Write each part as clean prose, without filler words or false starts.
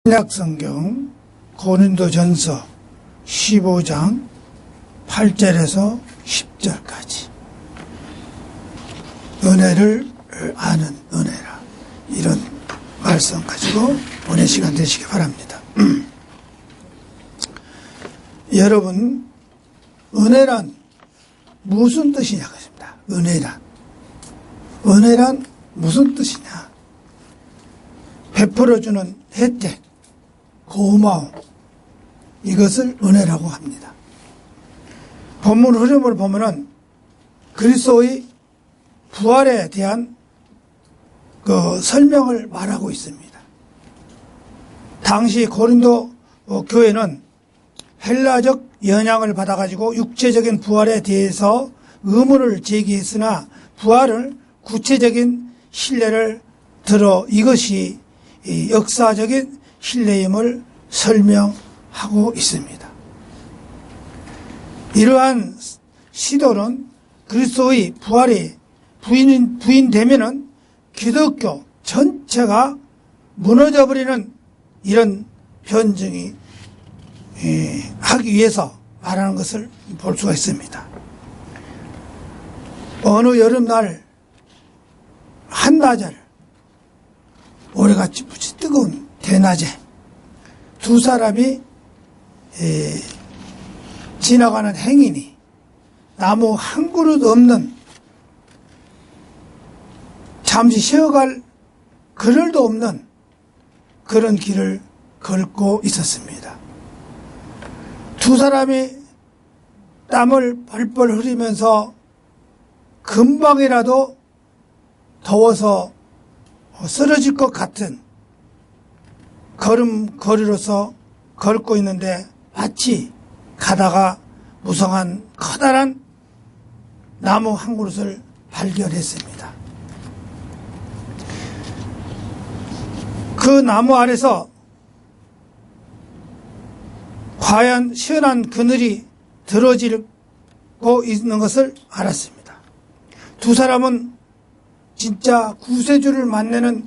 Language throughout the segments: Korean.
신약성경 고린도전서 15장 8절에서 10절까지 은혜를 아는 은혜라, 이런 말씀 가지고 오늘 시간 되시기 바랍니다. 여러분, 은혜란 무슨 뜻이냐 그것입니다. 은혜란 무슨 뜻이냐? 베풀어주는 혜택, 고마움, 이것을 은혜라고 합니다. 본문 흐름을 보면은 그리스도의 부활에 대한 설명을 말하고 있습니다. 당시 고린도 교회는 헬라적 영향을 받아가지고 육체적인 부활에 대해서 의문을 제기했으나 부활을 구체적인 신뢰를 들어 이것이 역사적인 신뢰임을 설명하고 있습니다. 이러한 시도는 그리스도의 부활이 부인되면은 기독교 전체가 무너져버리는 이런 변증이 하기 위해서 말하는 것을 볼 수가 있습니다. 어느 여름날 한나절, 올해같이 무지 뜨거운 대낮에 두 사람이 지나가는 행인이 나무 한 그릇 없는, 잠시 쉬어갈 그늘도 없는 그런 길을 걷고 있었습니다. 두 사람이 땀을 뻘뻘 흘리면서 금방이라도 더워서 쓰러질 것 같은 걸음걸이로서 걷고 있는데 마치 가다가 무성한 커다란 나무 한 그릇을 발견했습니다. 그 나무 아래서 과연 시원한 그늘이 들어지고 있는 것을 알았습니다. 두 사람은 진짜 구세주를 만나는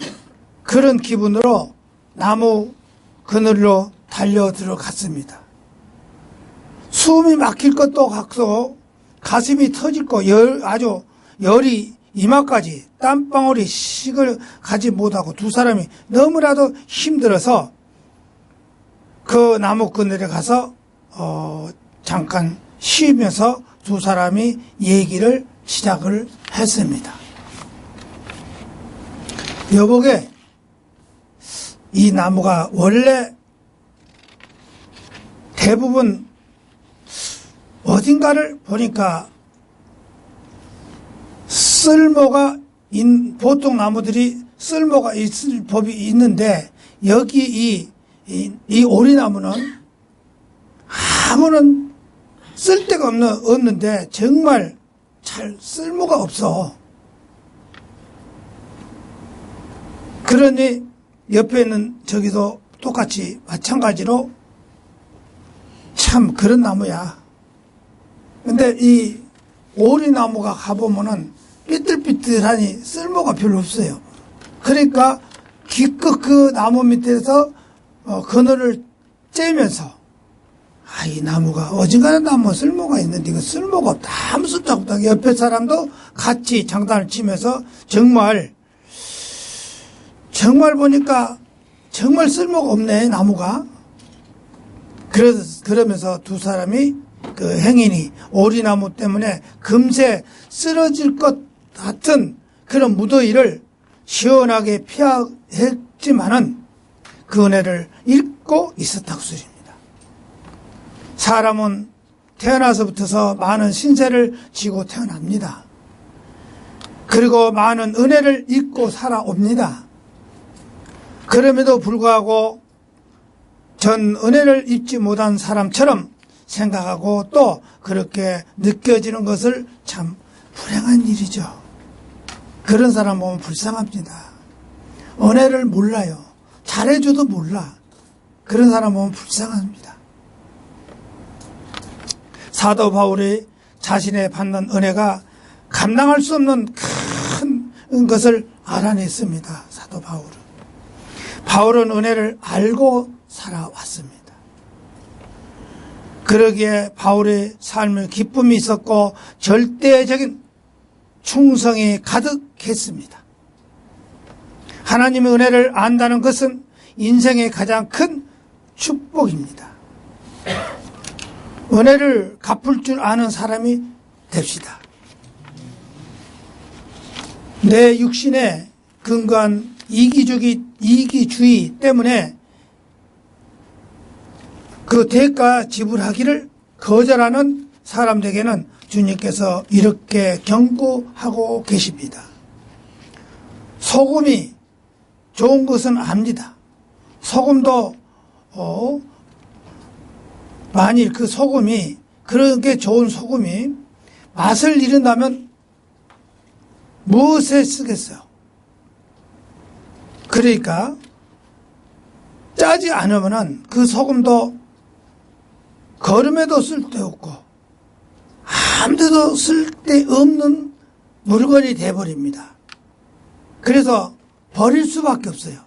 그런 기분으로 나무 그늘로 달려 들어갔습니다. 숨이 막힐 것도 같고 가슴이 터질 거, 아주 열이 이마까지 땀방울이 식을 가지 못하고 두 사람이 너무나도 힘들어서 그 나무 그늘에 가서 잠깐 쉬면서 두 사람이 얘기를 시작을 했습니다. 여보게, 이 나무가 원래 대부분 어딘가를 보니까 보통 나무들이 쓸모가 있을 법이 있는데 여기 이 오리나무는 아무런 쓸데가 없는데 정말 잘 쓸모가 없어. 그러니 옆에 있는 저기도 똑같이 마찬가지로 참 그런 나무야. 근데 이 오리나무가 가보면은 삐뚤삐뚤하니 쓸모가 별로 없어요. 그러니까 기껏 그 나무 밑에서 그늘을 쬐면서 이 나무가 어지간한 나무 쓸모가 있는데 이거 쓸모가 없다, 아무 쓸데가 없다. 옆에 사람도 같이 장단을 치면서 정말 보니까 정말 쓸모가 없네, 나무가. 그러면서 두 사람이 그 행인이 오리나무 때문에 금세 쓰러질 것 같은 그런 무더위를 시원하게 피하했지만은 그 은혜를 잊고 있었다고 소리입니다. 사람은 태어나서부터 많은 신세를 지고 태어납니다. 그리고 많은 은혜를 잊고 살아옵니다. 그럼에도 불구하고 전 은혜를 잊지 못한 사람처럼 생각하고 또 그렇게 느껴지는 것을 참 불행한 일이죠. 그런 사람 보면 불쌍합니다. 은혜를 몰라요. 잘해줘도 몰라. 그런 사람 보면 불쌍합니다. 사도 바울이 자신의 받는 은혜가 감당할 수 없는 큰 것을 알아냈습니다. 사도 바울은. 바울은 은혜를 알고 살아왔습니다. 그러기에 바울의 삶에 기쁨이 있었고 절대적인 충성이 가득했습니다. 하나님의 은혜를 안다는 것은 인생의 가장 큰 축복입니다. 은혜를 갚을 줄 아는 사람이 됩시다. 내 육신에 근거한 이기주의 때문에 그 대가 지불하기를 거절하는 사람들에게는 주님께서 이렇게 경고하고 계십니다. 소금이 좋은 것은 압니다. 소금도 만일 그 소금이 그런 게 좋은 소금이 맛을 잃은다면 무엇에 쓰겠어요? 그러니까 짜지 않으면 그 소금도 거름에도 쓸데없고 아무데도 쓸데없는 물건이 돼버립니다. 그래서 버릴 수밖에 없어요.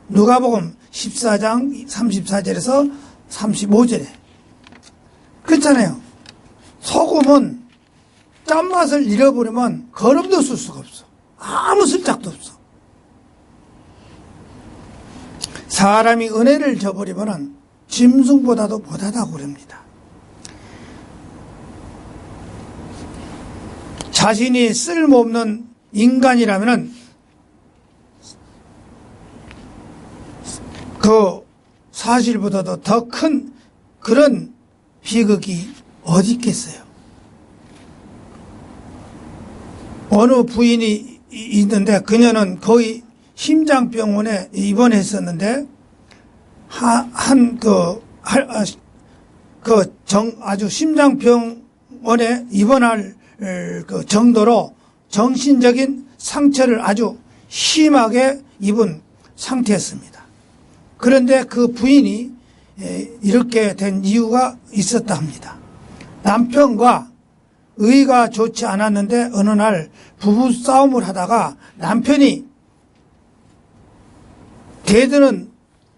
누가복음 14장 34절에서 35절에 그렇잖아요. 소금은 짠맛을 잃어버리면 거름도 쓸 수가 없어. 아무 쓸데도 없어. 사람이 은혜를 저버리면 짐승보다도 못하다고 그럽니다. 자신이 쓸모없는 인간이라면 그 사실보다도 더 큰 그런 비극이 어디 있겠어요. 어느 부인이 있는데 그녀는 거의 심장병원에 입원했었는데 아주 심장병원에 입원할 그 정도로 정신적인 상처를 아주 심하게 입은 상태였습니다. 그런데 그 부인이 이렇게 된 이유가 있었다 합니다. 남편과 의가 좋지 않았는데 어느 날 부부 싸움을 하다가 남편이 대드는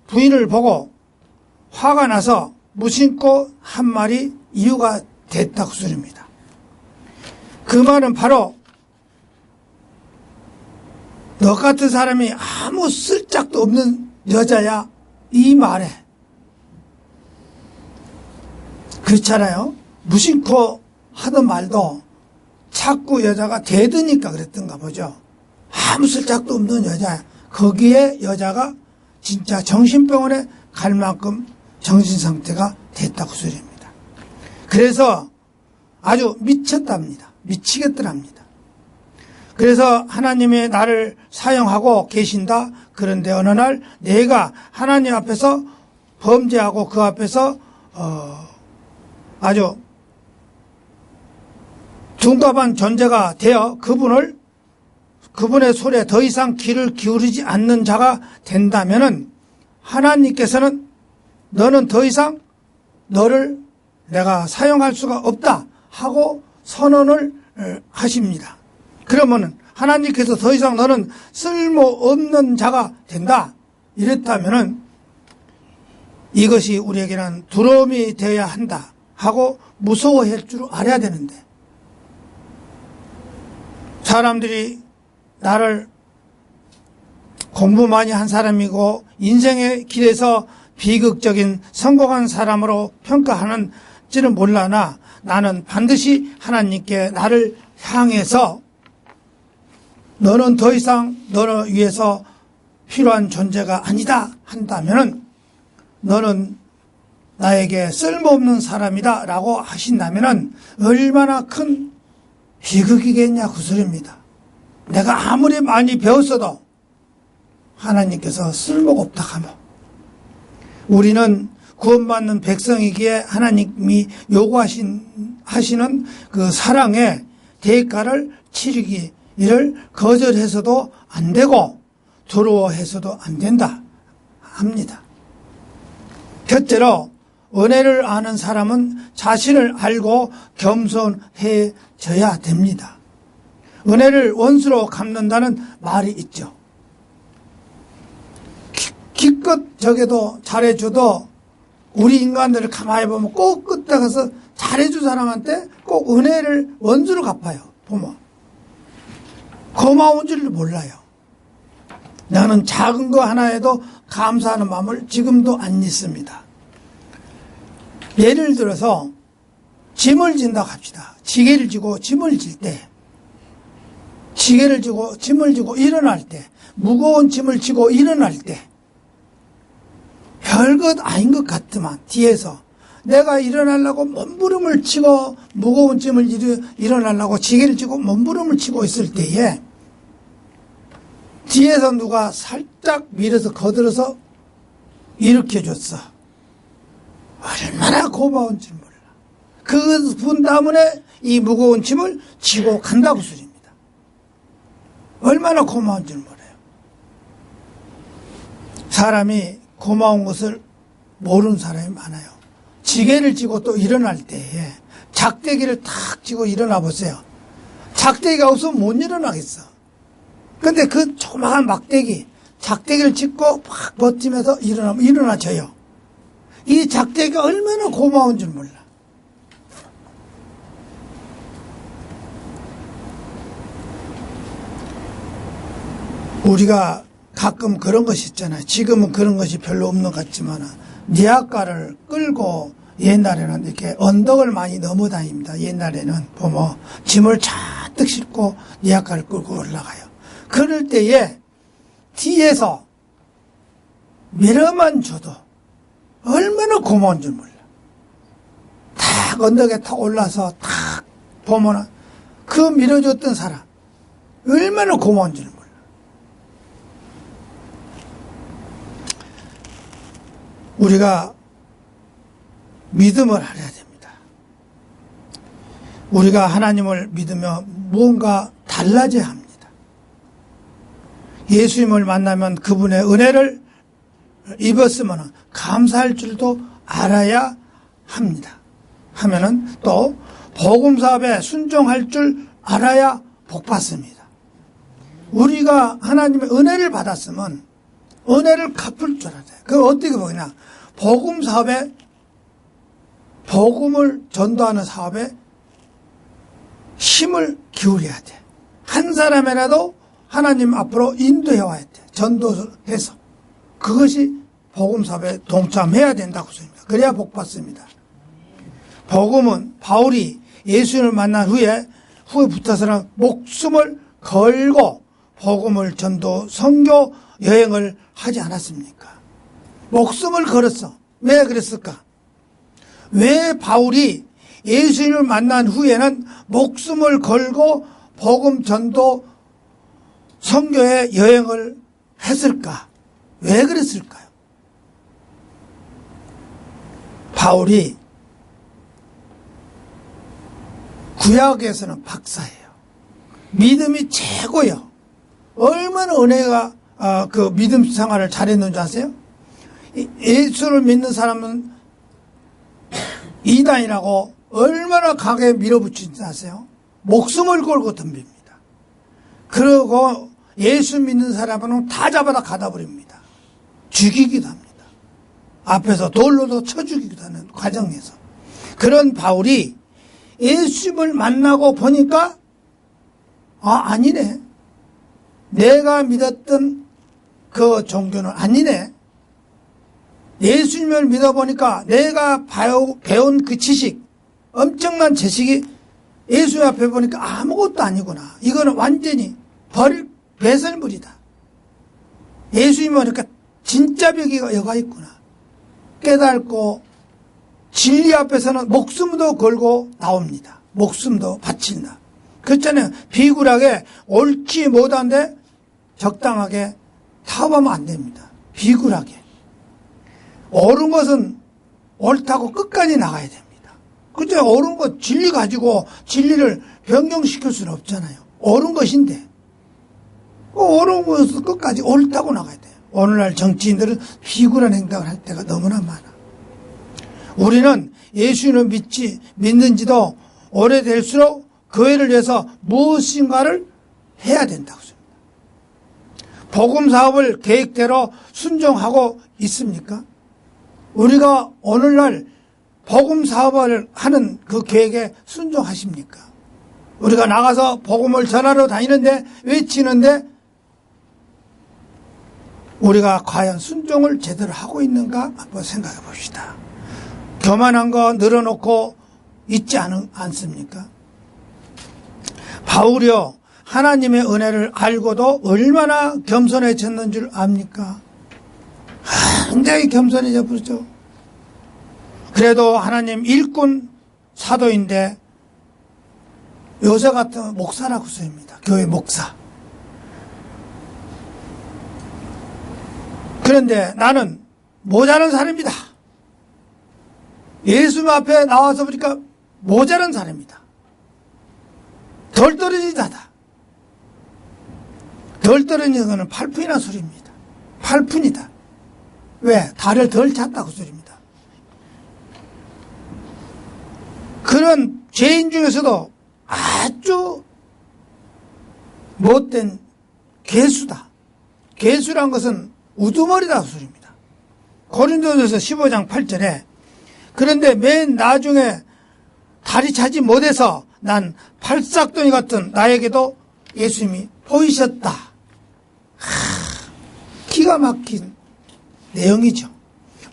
부인을 보고 화가 나서 무심코 한 말이 이유가 됐다고 소리입니다. 그 말은 바로 너 같은 사람이 아무 쓸짝도 없는 여자야 이 말에 그렇잖아요. 무심코 하던 말도 자꾸 여자가 대드니까 그랬던가 보죠. 아무 쓸짝도 없는 여자야. 거기에 여자가 진짜 정신병원에 갈 만큼 정신상태가 됐다고 소리입니다. 그래서 아주 미쳤답니다. 미치겠더랍니다. 그래서 하나님이 나를 사용하고 계신다. 그런데 어느 날 내가 하나님 앞에서 범죄하고 그 앞에서 아주 둔갑한 존재가 되어 그분의 소리에 더 이상 귀를 기울이지 않는 자가 된다면은 하나님께서는 너는 더 이상 너를 내가 사용할 수가 없다 하고 선언을 하십니다. 그러면은 하나님께서 더 이상 너는 쓸모없는 자가 된다 이랬다면은 이것이 우리에게는 두려움이 되어야 한다 하고 무서워할 줄 알아야 되는데 사람들이 나를 공부 많이 한 사람이고 인생의 길에서 비극적인 성공한 사람으로 평가하는지는 몰라나 나는 반드시 하나님께 나를 향해서 너는 더 이상 너를 위해서 필요한 존재가 아니다 한다면 너는 나에게 쓸모없는 사람이다 라고 하신다면 얼마나 큰 비극이겠냐 그 소리입니다. 내가 아무리 많이 배웠어도 하나님께서 쓸모가 없다 하면 우리는 구원받는 백성이기에 하나님이 요구하시는 그 사랑의 대가를 치르기를 거절해서도 안 되고 두려워해서도 안 된다 합니다. 첫째로 은혜를 아는 사람은 자신을 알고 겸손해져야 됩니다. 은혜를 원수로 갚는다는 말이 있죠. 기껏 저게도 잘해줘도 우리 인간들을 가만히 보면 꼭 끝에 가서 잘해준 사람한테 꼭 은혜를 원수로 갚아요. 보면 고마운 줄을 몰라요. 나는 작은 거 하나에도 감사하는 마음을 지금도 안 잊습니다. 예를 들어서 짐을 진다고 합시다. 지게를 지고 짐을 질 때, 지게를 지고 짐을 지고 일어날 때, 무거운 짐을 지고 일어날 때 별것 아닌 것 같지만 뒤에서 내가 일어나려고 몸부림을 치고 무거운 짐을 일어나려고 지게를 지고 몸부림을 치고 있을 때에 뒤에서 누가 살짝 밀어서 거들어서 일으켜줬어. 얼마나 고마운지 몰라. 그 분 때문에 이 무거운 짐을 지고 간다고 소리입니다. 얼마나 고마운지 몰라요. 사람이 고마운 것을 모르는 사람이 많아요. 지게를 지고 또 일어날 때에 작대기를 탁 지고 일어나 보세요. 작대기가 없으면 못 일어나겠어. 근데 그 조그마한 막대기, 작대기를 짚고 팍 버티면서 일어나져요. 이 작대기가 얼마나 고마운 줄 몰라. 우리가 가끔 그런 것이 있잖아요. 지금은 그런 것이 별로 없는 것 같지만 니아가를 끌고 옛날에는 이렇게 언덕을 많이 넘어다닙니다. 옛날에는 보면 짐을 잔뜩 싣고 니아가를 끌고 올라가요. 그럴 때에 뒤에서 밀어만 줘도 얼마나 고마운 줄 몰라. 탁 언덕에 탁 올라서 탁 보면 그 밀어줬던 사람 얼마나 고마운 줄 몰라. 우리가 믿음을 알아야 됩니다. 우리가 하나님을 믿으며 무언가 달라져야 합니다. 예수님을 만나면 그분의 은혜를 입었으면 감사할 줄도 알아야 합니다. 하면은 또 복음 사업에 순종할 줄 알아야 복받습니다. 우리가 하나님의 은혜를 받았으면 은혜를 갚을 줄 알아야 돼요. 그걸 어떻게 보냐? 복음 사업에 복음을 전도하는 사업에 힘을 기울여야 돼. 한 사람이라도 하나님 앞으로 인도해 와야 돼. 전도해서. 그것이 복음 사업에 동참해야 된다고 했습니다. 그래야 복 받습니다. 복음은 바울이 예수님을 만난 후에 붙어서는 목숨을 걸고 복음을 전도 선교 여행을 하지 않았습니까? 목숨을 걸었어. 왜 그랬을까? 왜 바울이 예수님을 만난 후에는 목숨을 걸고 복음 전도 선교의 여행을 했을까? 왜 그랬을까요? 바울이 구약에서는 박사예요. 믿음이 최고예요. 얼마나 은혜가 그 믿음 생활을 잘했는지 아세요? 예수를 믿는 사람은 이단이라고 얼마나 강하게 밀어붙이는지 아세요? 목숨을 걸고 덤빕니다. 그리고 예수 믿는 사람은 다 잡아다 가다 버립니다. 죽이기도 합니다. 앞에서 돌로도 쳐 죽이기도 하는 과정에서. 그런 바울이 예수님을 만나고 보니까 아니네. 내가 믿었던 그 종교는 아니네. 예수님을 믿어보니까 내가 배운 그 지식, 엄청난 지식이 예수님 앞에 보니까 아무것도 아니구나. 이거는 완전히 배설물이다. 예수님 보니까 진짜 벽이 여가 있구나. 깨닫고 진리 앞에서는 목숨도 걸고 나옵니다. 목숨도 바친다. 그렇잖아요. 비굴하게 옳지 못한데 적당하게 타협하면 안 됩니다. 비굴하게. 옳은 것은 옳다고 끝까지 나가야 됩니다. 그죠? 옳은 것 진리 가지고 진리를 변경시킬 수는 없잖아요. 옳은 것인데 옳은 것은 끝까지 옳다고 나가야 돼요. 오늘날 정치인들은 비굴한 행동을 할 때가 너무나 많아. 우리는 예수님을 믿는 지도 오래될수록 그 애를 위해서 무엇인가를 해야 된다고 합니다. 복음 사업을 계획대로 순종하고 있습니까? 우리가 오늘날 복음 사업을 하는 그 계획에 순종하십니까? 우리가 나가서 복음을 전하러 다니는데, 외치는데 우리가 과연 순종을 제대로 하고 있는가 한번 생각해 봅시다. 교만한 거 늘어놓고 있지 않습니까? 바울이요, 하나님의 은혜를 알고도 얼마나 겸손해졌는 줄 압니까? 굉장히 겸손해져 버렸죠. 그래도 하나님 일꾼 사도인데 요새 같은 목사라고 써입니다. 교회 목사. 그런데 나는 모자란 사람이다. 예수님 앞에 나와서 보니까 모자란 사람이다. 덜 떨어진 자다. 덜 떨어진 것은 8푼이나 소리입니다. 8푼이다. 왜? 달을 덜 찼다고 소리입니다. 그런 죄인 중에서도 아주 못된 괴수다. 괴수란 것은 우두머리다 소리입니다. 고린도전서 15장 8절에 그런데 맨 나중에 다리 차지 못해서 난 팔싹둥이 같은 나에게도 예수님이 보이셨다. 기가 막힌 내용이죠.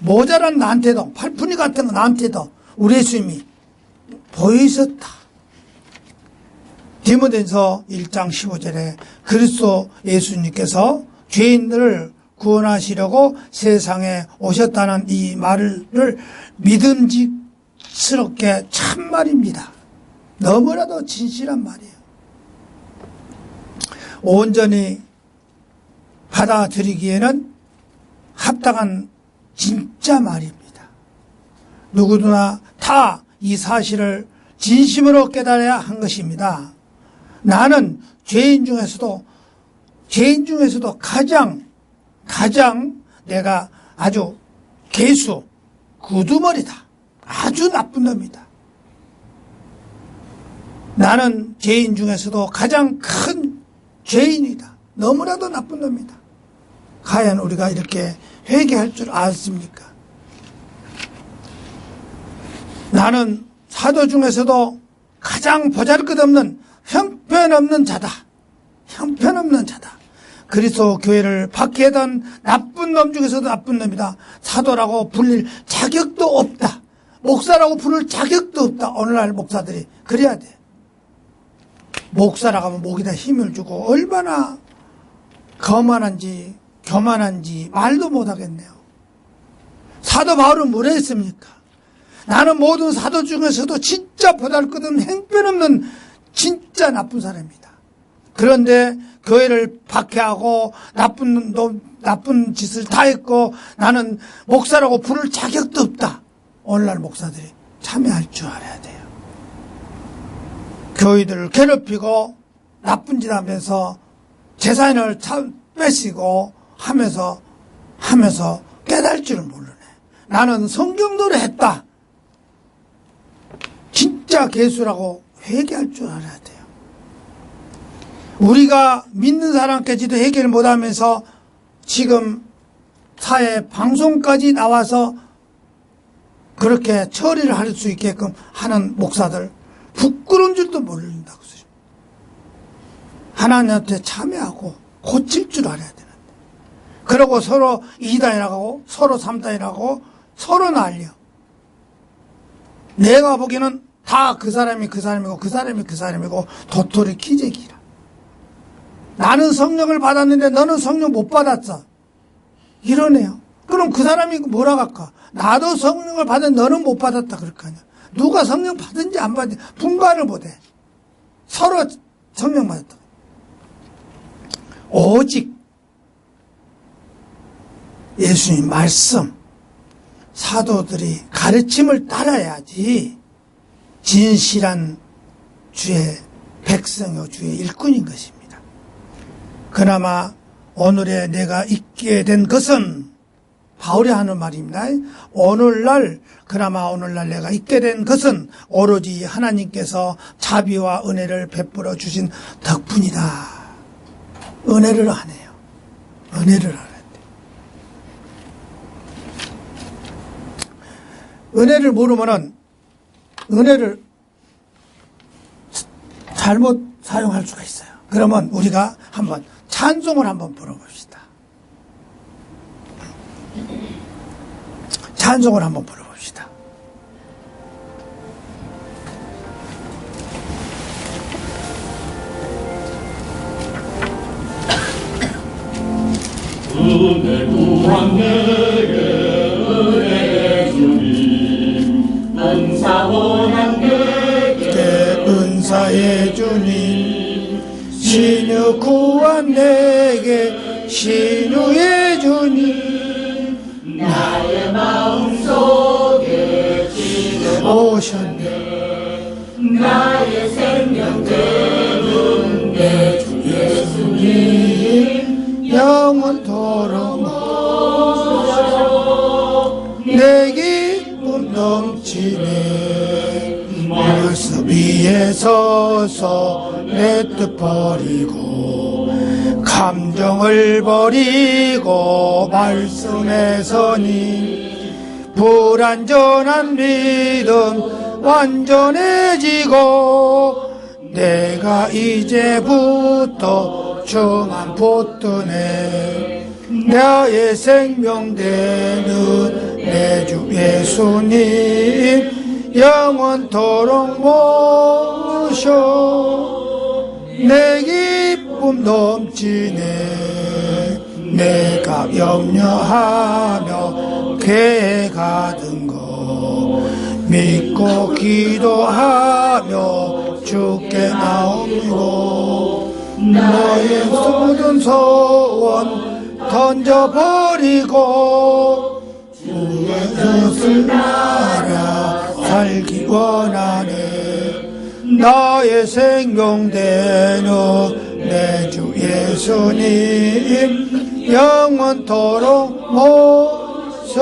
모자란 나한테도, 팔푼이 같은 나한테도 우리 예수님이 보이셨다. 디모데전서 1장 15절에 그리스도 예수님께서 죄인들을 구원하시려고 세상에 오셨다는 이 말을 믿음직스럽게 참말입니다. 너무나도 진실한 말이에요. 온전히 받아들이기에는 합당한 진짜 말입니다. 누구나 다 이 사실을 진심으로 깨달아야 한 것입니다. 나는 죄인 중에서도 가장 내가 아주 괴수, 구두머리다. 아주 나쁜 놈이다. 나는 죄인 중에서도 가장 큰 죄인이다. 너무나도 나쁜 놈이다. 과연 우리가 이렇게 회개할 줄 알았습니까? 나는 사도 중에서도 가장 보잘것없는 형편없는 자다. 형편없는 자다. 그리스도 교회를 박해하던 나쁜 놈 중에서도 나쁜 놈이다. 사도라고 불릴 자격도 없다. 목사라고 부를 자격도 없다. 오늘날 목사들이 그래야 돼. 목사라고 하면 목에다 힘을 주고 얼마나 거만한지 교만한지 말도 못하겠네요. 사도 바울은 뭐라 했습니까? 나는 모든 사도 중에서도 진짜 보잘것없는 형편없는 진짜 나쁜 사람이다. 그런데 교회를 박해하고 나쁜 짓을 다 했고 나는 목사라고 부를 자격도 없다. 오늘날 목사들이 참여할 줄 알아야 돼요. 교회들을 괴롭히고 나쁜 짓 하면서 재산을 뺏기고 하면서 깨달을 줄은 모르네. 나는 성경대로 했다. 진짜 괴수라고 회개할 줄 알아야 돼요. 우리가 믿는 사람까지도 해결 못하면서 지금 사회 방송까지 나와서 그렇게 처리를 할 수 있게끔 하는 목사들 부끄러운 줄도 모른다고. 하나님한테 참여하고 고칠 줄 알아야 되는데. 그러고 서로 2단이라고 하고 서로 3단이라고 하고 서로 날려. 내가 보기에는 다 그 사람이 그 사람이고 그 사람이 그 사람이고 도토리 키재기라. 나는 성령을 받았는데 너는 성령 못 받았어. 이러네요. 그럼 그 사람이 뭐라고 할까? 나도 성령을 받았는데 너는 못 받았다 그럴 거 아니야. 누가 성령 받은지 안 받은지 분간을 못해. 서로 성령 받았다. 오직 예수님 말씀, 사도들이 가르침을 따라야지 진실한 주의 백성이요 주의 일꾼인 것입니다. 그나마 오늘에 내가 있게 된 것은 바울이 하는 말입니다. 그나마 오늘날 내가 있게 된 것은 오로지 하나님께서 자비와 은혜를 베풀어 주신 덕분이다. 은혜를 하네요. 은혜를 알아야 돼. 은혜를 모르면은 은혜를 잘못 사용할 수가 있어요. 그러면 우리가 한번 찬송을 한번 불러봅시다. 찬송을 한번 불러봅시다. 은혜 구한 내게 은혜 주님 은사원한 내게 은사의 주님 신유 구한 내게 신유의 주님 나의 마음속에 지금 오셨네 나의 생명 되는 내 주 예수님 영원토록 내 기쁨 넘치네 말씀 위에 서서 내 뜻 버리고 감정을 버리고 말씀에 서니 불완전한 믿음 완전해지고 내가 이제부터 주만 붙드네 나의 생명 되는 내 주 예수님 영원토록 모셔 내 기쁨 넘치네 내가 염려하며 괴가든 거 믿고 기도하며 주께 나오고 너의 모든 소원 던져버리고 주의 뜻을 따라 살기 원하네 나의 생명 되는 내 주 예수님 영원토록 모셔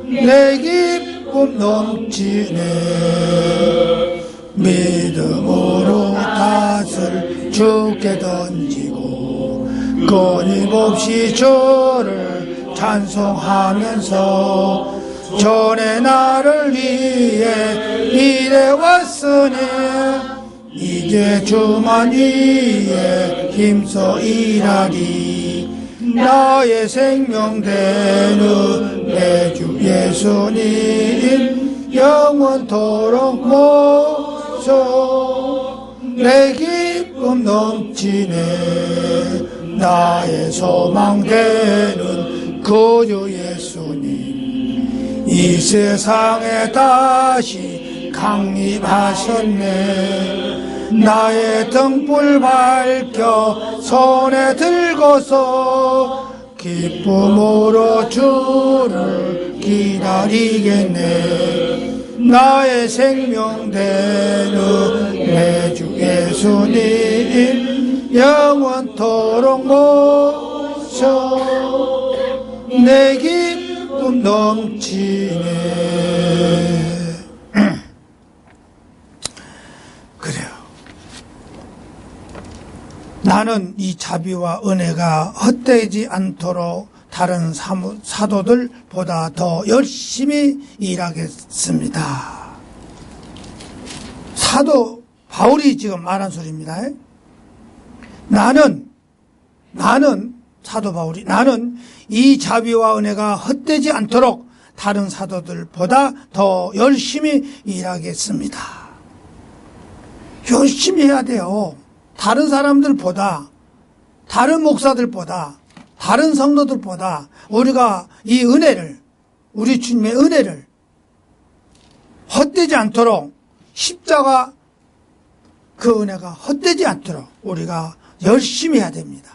내 기쁨 넘치네 믿음으로 탓을 주께 던지고 끊임없이 주를 찬송하면서 전에 나를 위해 일해왔으니 이제 주만 위해 힘써 일하리 나의 생명 되는 내 주 예수님 영원토록 모셔 내 기쁨 넘치네 나의 소망 되는 구주 예수님 이 세상에 다시 강림하셨네 나의 등불 밝혀 손에 들고서 기쁨으로 주를 기다리겠네 나의 생명 되는 내 주 예수님 영원토록 모셔 내 기쁨 넘치네 그래요. 나는 이 자비와 은혜가 헛되지 않도록 다른 사도들보다 더 열심히 일하겠습니다. 사도 바울이 지금 말한 소리입니다. 나는 사도 바울이 나는 이 자비와 은혜가 헛되지 않도록 다른 사도들보다 더 열심히 일하겠습니다. 열심히 해야 돼요. 다른 사람들보다, 다른 목사들보다, 다른 성도들보다 우리가 이 은혜를, 우리 주님의 은혜를 헛되지 않도록 십자가 그 은혜가 헛되지 않도록 우리가 열심히 해야 됩니다.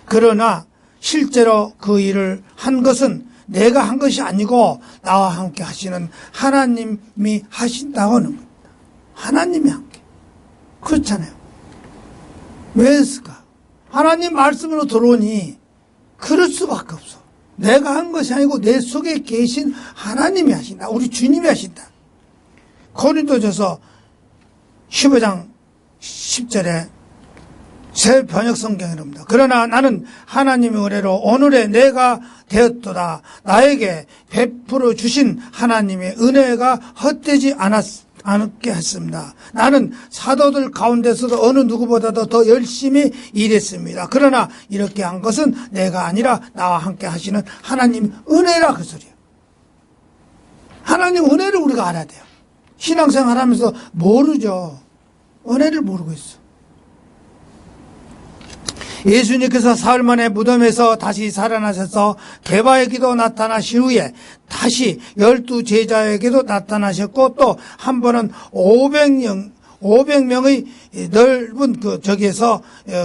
그러나 실제로 그 일을 한 것은 내가 한 것이 아니고 나와 함께 하시는 하나님이 하신다고 하는 겁니다. 하나님이 함께. 그렇잖아요. 왜 했을까? 하나님 말씀으로 들어오니 그럴 수밖에 없어. 내가 한 것이 아니고 내 속에 계신 하나님이 하신다. 우리 주님이 하신다. 고린도전서 15장 10절에 새 번역 성경이랍니다. 그러나 나는 하나님의 은혜로 오늘의 내가 되었도다. 나에게 베풀어 주신 하나님의 은혜가 헛되지 않게 했습니다. 나는 사도들 가운데서도 어느 누구보다도 더 열심히 일했습니다. 그러나 이렇게 한 것은 내가 아니라 나와 함께 하시는 하나님 은혜라 그 소리예요. 하나님 은혜를 우리가 알아야 돼요. 신앙생활 하면서 모르죠. 은혜를 모르고 있어. 예수님께서 사흘 만에 무덤에서 다시 살아나셔서 개바의 기도 나타나신 후에 다시 12 제자에게도 나타나셨고 또 한 번은 500명의 넓은 저기에서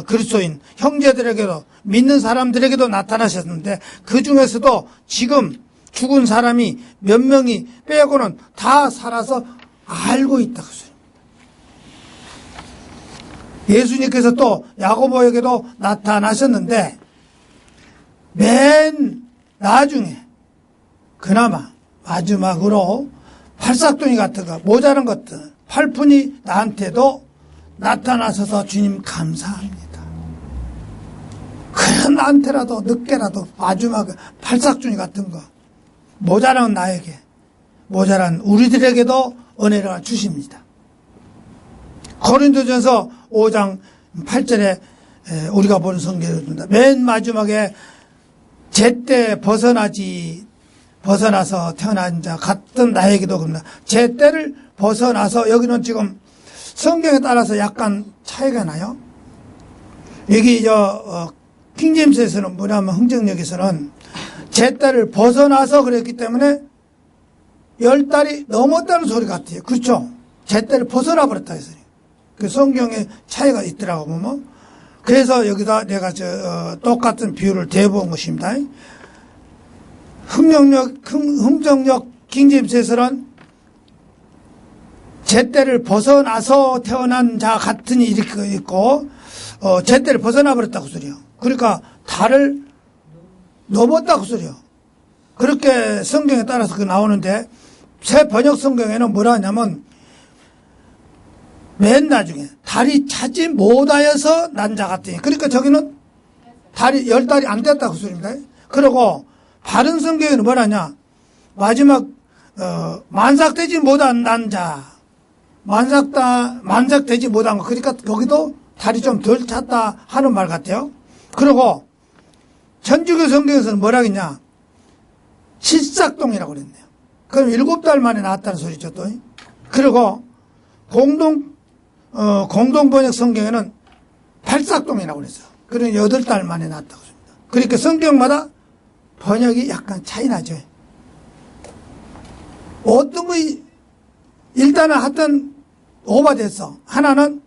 그리스도인 형제들에게도 믿는 사람들에게도 나타나셨는데 그 중에서도 지금 죽은 사람이 몇 명이 빼고는 다 살아서 알고 있다. 예수님께서 또 야고보에게도 나타나셨는데 맨 나중에 그나마 마지막으로 팔싹둥이 같은 거 모자란 것들 8푼이 나한테도 나타나셔서 주님 감사합니다. 그냥 나한테라도 늦게라도 마지막 팔싹둥이 같은 거 모자란 나에게 모자란 우리들에게도 은혜를 주십니다. 고린도전서 5장 8절에 우리가 보는 성경입니다. 맨 마지막에 제때 벗어나서 태어난 자 같은 나에게도 그럽니다. 제때를 벗어나서 여기는 지금 성경에 따라서 약간 차이가 나요. 여기 킹제임스에서는 뭐냐면 흥정역에서는 제때를 벗어나서 그랬기 때문에 10달이 넘었다는 소리 같아요. 그렇죠? 제때를 벗어나 버렸다 했어요. 그 성경에 차이가 있더라고 보면. 그래서 여기다 내가 똑같은 비유를 대본 것입니다. 흥정역 킹제임스에서는 제때를 벗어나서 태어난 자 같으니 이렇게 있고 제때를 벗어나 버렸다고 소리요. 그러니까 달을 넘었다고 소리요. 그렇게 성경에 따라서 그 나오는데 새 번역 성경에는 뭐라 하냐면 맨 나중에 달이 차지 못하여서 난 자 같으니 그러니까 저기는 달이 10달이 안 됐다고 소리입니다. 그리고 바른 성경에는 뭐라냐 마지막 만삭되지 못한 난 자 만삭되지 못한 거 그러니까 거기도 달이 좀 덜 찼다 하는 말 같아요. 그리고 천주교 성경에서는 뭐라 했냐 실삭동이라고 그랬네요. 그럼 7달 만에 나왔다는 소리죠 또. 그리고 공동번역 성경에는 팔삭동이라고 그랬어요. 그러니 8달 만에 나왔다고 합니다. 그러니까 성경마다 번역이 약간 차이 나죠. 어떤 거 일단은 하여튼 오바됐어. 하나는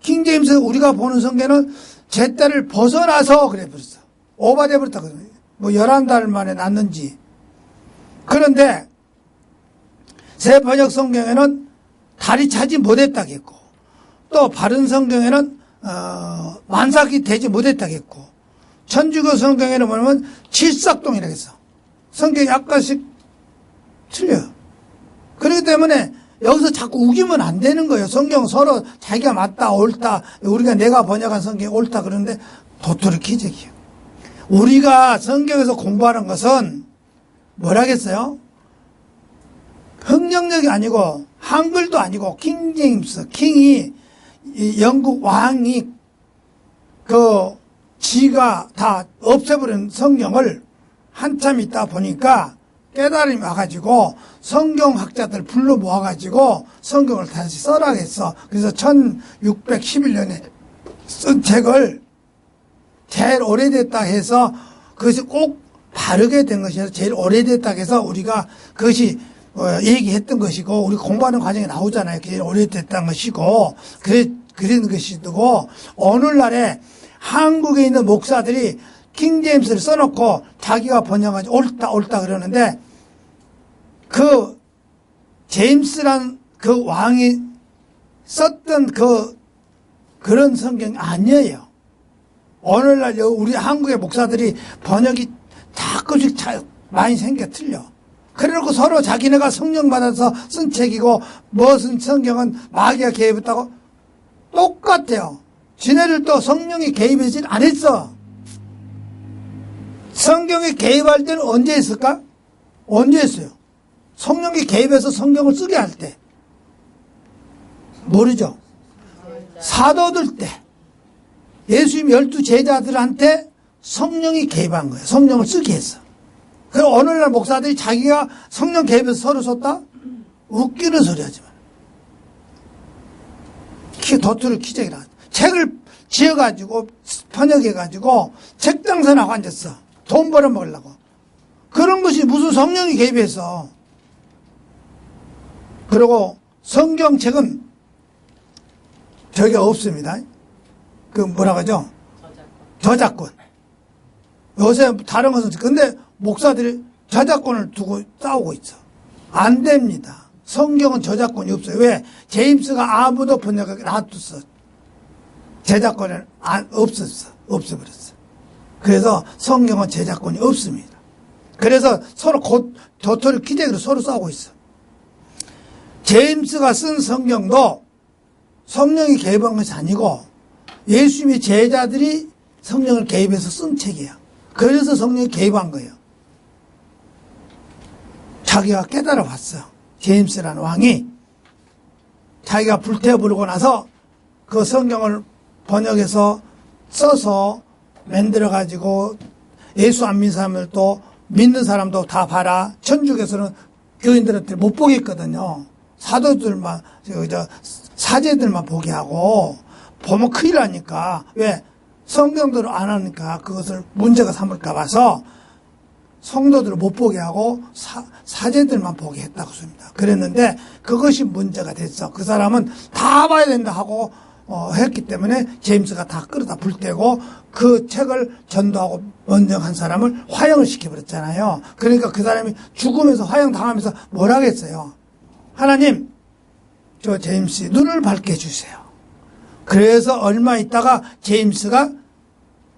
킹제임스 우리가 보는 성경은 제때를 벗어나서 그래 버렸어. 오바돼 버렸다고. 뭐 11달 만에 났는지. 그런데 새 번역 성경에는 달이 차지 못했다겠고 또 바른 성경에는 만삭이 되지 못했다겠고 천주교 성경에는 뭐냐면 칠삭동이라고 했어. 성경이 약간씩 틀려요. 그렇기 때문에 여기서 자꾸 우기면 안 되는 거예요. 성경 서로 자기가 맞다 옳다 우리가 내가 번역한 성경이 옳다 그러는데 도토리 기적이에요. 우리가 성경에서 공부하는 것은 뭐라겠어요? 흥정역이 아니고 한글도 아니고 킹제임스 킹이 영국 왕이 지가 다 없애버린 성경을 한참 있다 보니까 깨달음이 와가지고 성경학자들 불러 모아가지고 성경을 다시 써라 했어. 그래서 1611년에 쓴 책을 제일 오래됐다 해서 그것이 꼭 바르게 된 것이어서 제일 오래됐다 해서 우리가 그것이 얘기했던 것이고 우리 공부하는 과정에 나오잖아요. 제일 오래됐다는 것이고 그런 것이고 오늘날에 한국에 있는 목사들이 킹제임스를 써놓고 자기가 번역하지 옳다 그러는데 그 제임스란 그 왕이 썼던 그런 성경이 아니에요. 오늘날 우리 한국의 목사들이 번역이 자꾸씩 많이 생겨 틀려. 그래놓고 서로 자기네가 성령 받아서 쓴 책이고 무슨 성경은 마귀가 개입했다고 똑같아요. 지네를 또 성령이 개입하진 않았어. 성경이 개입할 때는 언제 했을까? 언제 했어요? 성령이 개입해서 성경을 쓰게 할 때. 모르죠? 사도들 때. 예수님 12 제자들한테 성령이 개입한 거예요. 성령을 쓰게 했어. 그리고 오늘날 목사들이 자기가 성령 개입해서 서로 썼다? 웃기는 소리 하지만. 도토리 기적이라. 책을 지어가지고, 번역해가지고, 책 장사나고 앉았어. 돈 벌어먹으려고. 그런 것이 무슨 성령이 개입해서. 그리고 성경책은 저게 없습니다. 그 뭐라고 하죠? 저작권. 요새 다른 것은, 근데 목사들이 저작권을 두고 싸우고 있어. 안 됩니다. 성경은 저작권이 없어요. 왜? 제임스가 아무도 번역하게 놔뒀어. 저작권을 없어버렸어. 그래서 성경은 저작권이 없습니다. 그래서 서로 도토리 기적으로 서로 싸우고 있어. 제임스가 쓴 성경도 성령이 개입한 것이 아니고 예수님의 제자들이 성령을 개입해서 쓴 책이야. 그래서 성령이 개입한 거예요. 자기가 깨달아 봤어. 제임스라는 왕이 자기가 불태워버리고 나서 그 성경을 번역해서 써서 만들어가지고 예수 안 믿는 사람들도 믿는 사람도 다 봐라. 천주교에서는 교인들한테 못 보게 했거든요. 사도들만, 사제들만 보게 하고, 보면 큰일 나니까. 왜? 성경대로 안 하니까 그것을 문제가 삼을까 봐서 성도들을 못 보게 하고 사제들만 보게 했다고 씁니다. 그랬는데 그것이 문제가 됐어. 그 사람은 다 봐야 된다 하고 했기 때문에 제임스가 다 끌어다 불태고 그 책을 전도하고 원정한 사람을 화형을 시켜버렸잖아요. 그러니까 그 사람이 죽으면서 화형 당하면서 뭐라 하겠어요? 하나님, 저 제임스 눈을 밝게 해주세요. 그래서 얼마 있다가 제임스가